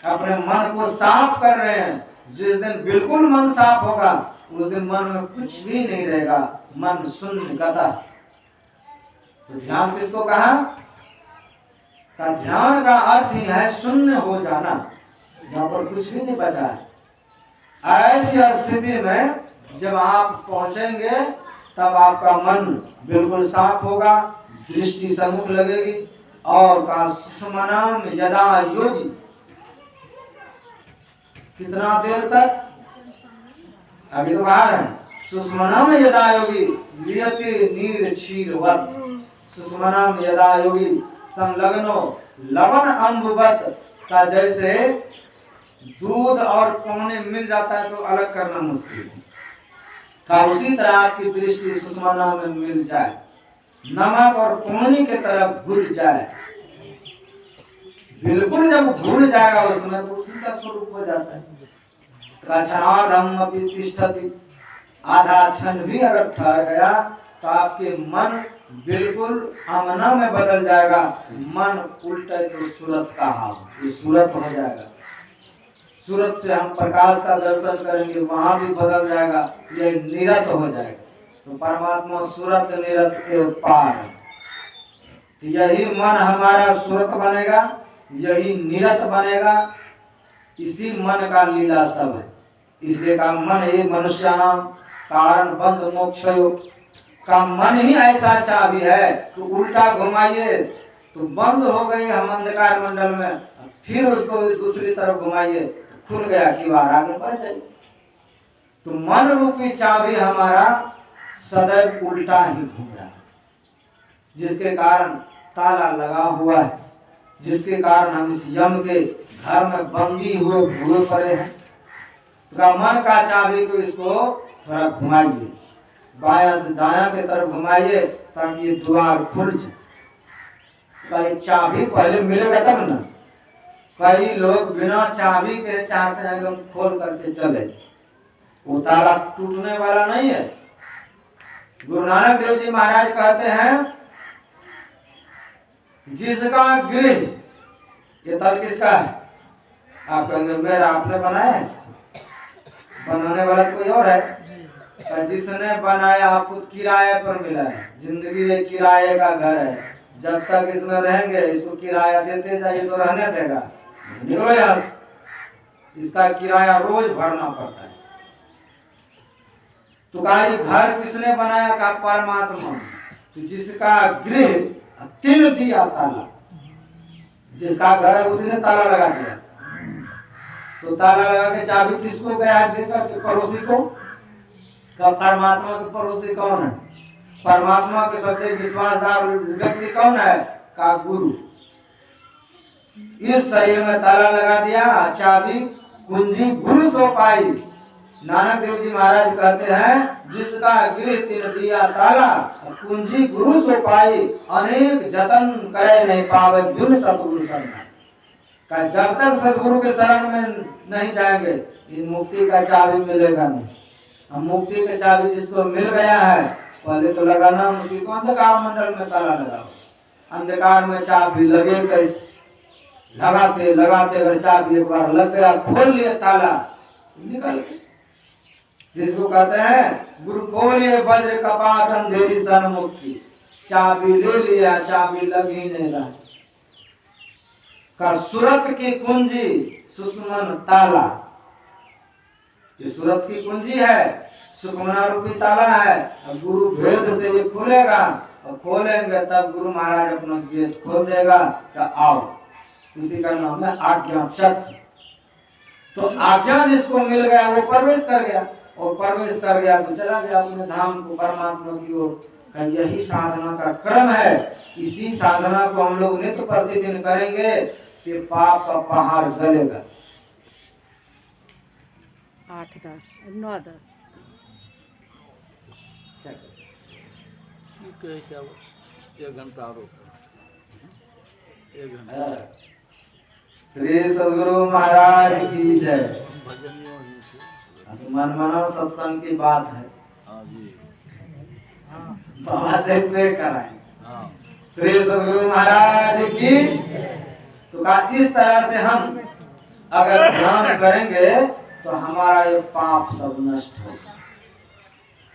अपने मन को साफ कर रहे हैं। जिस दिन बिल्कुल मन साफ होगा उस दिन मन में कुछ भी नहीं रहेगा, मन शून्य गता। तो ध्यान किसको कहा? का ध्यान का अर्थ ही है शून्य हो जाना, जहाँ पर कुछ भी नहीं बचा है। ऐसी स्थिति में जब आप पहुंचेंगे तब आपका मन बिल्कुल साफ होगा, दृष्टि सम्मुख लगेगी। और का सुषुम्नाम यदा योगी, कितना देर तक? अभी तो बाहर है। सुषुम्नाम यदा योगी लियति नीर क्षीरवत, सुषुम्नाम यदा योगी संलग्नो लवण अम्बवत, का जैसे दूध और पानी मिल जाता है तो अलग करना मुश्किल है, का उसी तरह आपकी दृष्टि सुषुम्ना में मिल जाए, नमक और पानी की तरफ घुल जाए। बिल्कुल जब घुल जाएगा उसमें तो उसी का स्वरूप हो जाता है। क्षणार्धम अपि तिष्ठति, आधा क्षण भी अगर ठहर गया तो आपके मन बिल्कुल अमना में बदल जाएगा। मन उल्टे तो सूरत का हाल, ये सूरत हो जाएगा। सूरत से हम प्रकाश का दर्शन करेंगे, वहां भी बदल जाएगा, ये निरत हो जाएगा। तो परमात्मा सूरत निरत के पार है। तो यही मन हमारा सूरत बनेगा, यही निरत बनेगा। इसी मन का लीला सब है। इसलिए का मन ही मनुष्याणाम कारण बंध मोक्ष का मन ही ऐसा चाबी है। तो उल्टा घुमाइए तो बंद हो गई हम अंधकार मंडल में, फिर उसको दूसरी तरफ घुमाइए तो खुल गया किवाड़, आगे बढ़ जाइए। तो मन रूपी चाबी हमारा सदैव उल्टा ही घूम रहा है, जिसके कारण ताला लगा हुआ है, जिसके कारण हम इस यम के घर में बंदी हुए पड़े हैं। तो मन का चाबी को इसको थोड़ा घुमाइए, बायां से दायां की तरफ घुमाइए ताकि ये द्वार खुल जाए। तो चाबी पहले मिलेगा तब ना। कई लोग बिना चाबी के चाहते हैं कि हम खोल करके चले, वो ताला टूटने वाला नहीं है। गुरु नानक देव जी महाराज कहते हैं जिसका गृह, ये तल किसका है? आप कहेंगे मेरा, आपने बनाया है, बनाने वाला कोई और है। जिसने बनाया आपको किराए पर मिला है। जिंदगी एक किराए का घर है, जब तक इसमें रहेंगे इसको किराया देते जाइए तो रहने देगा, निकलो यहाँ से। इसका किराया रोज भरना पड़ता है। तो कहा ये घर किसने बनाया? का परमात्मा। तो जिसका गृह तीन दिया ताला, जिसका घर है उसने ताला लगा दिया। तो ताला लगा के चाबी किसको गया देकर के? पड़ोसी को। का परमात्मा के पड़ोसी कौन है? परमात्मा के सबसे विश्वासदार व्यक्ति कौन है? का गुरु। इस शरीर में ताला लगा दिया, चाबी कुंजी गुरु सो पाई। नानक देव जी महाराज कहते हैं जिसका गृह तीन दिया ताला, कुंजी गुरु सो पाई। अनेक जतन करे नहीं पावे बिन सतगुरु शरण। का जब तक सतगुरु के शरण में नहीं जाएंगे इन मुक्ति का चाबी मिलेगा नहीं। हम मुक्ति का चाबी जिसको मिल गया है, पहले तो लगाना मुक्ति को अंधकार मंडल में ताला लगाओ। अंधकार में चाबी लगे कैसे? लगाते लगाते अगर चाबी एक बार लग गया, खोल लिए ताला, निकल। जिसको कहते हैं गुरु खोलिए वज्र कपाट अंधेरी सन मुक्ति। चाबी ले लिया, चाबी लग ही नहीं रहा। का सूरत की कुंजी सुषमन ताला। ये सूरत की कुंजी है, सुखमना रूपी ताला है। और गुरु भेद से ये खुलेगा, और खोलेंगे तब गुरु महाराज अपना गेट खोल देगा कि आओ। इसी का नाम है आज्ञा चक्र। तो आज्ञा जिसको मिल गया वो प्रवेश कर गया, और प्रवेश कर गया तो चला गया अपने धाम को, परमात्मा की ओर। यही साधना का क्रम है। इसी साधना को हम लोग नित्य प्रतिदिन करेंगे कि पाप का पहाड़ गलेगा।
8, 10, 9, 10
1 घंटा और 1 घंटा।
श्री सद्गुरु महाराज की जय।
भजनियों ही से
मनमना सत्संग की बात है।
हाँ जी,
बात ऐसे कराए।
हाँ
श्री सद्गुरु महाराज की। तो कहा इस तरह से हम अगर ध्यान करेंगे तो हमारा ये पाप सब नष्ट होगा।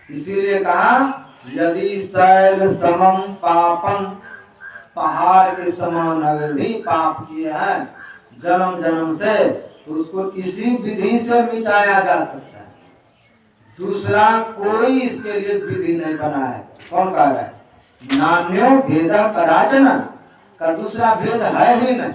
इसीलिए कहा यदि शैल समम पापम, पहाड़ के समान अगर भी पाप किए हैं जन्म जन्म से, तो उसको किसी विधि से मिटाया जा सकता है। दूसरा कोई इसके लिए विधि नहीं बना है। कौन कह रहा है? नान्यो भेद कराचन का दूसरा भेद है ही नहीं।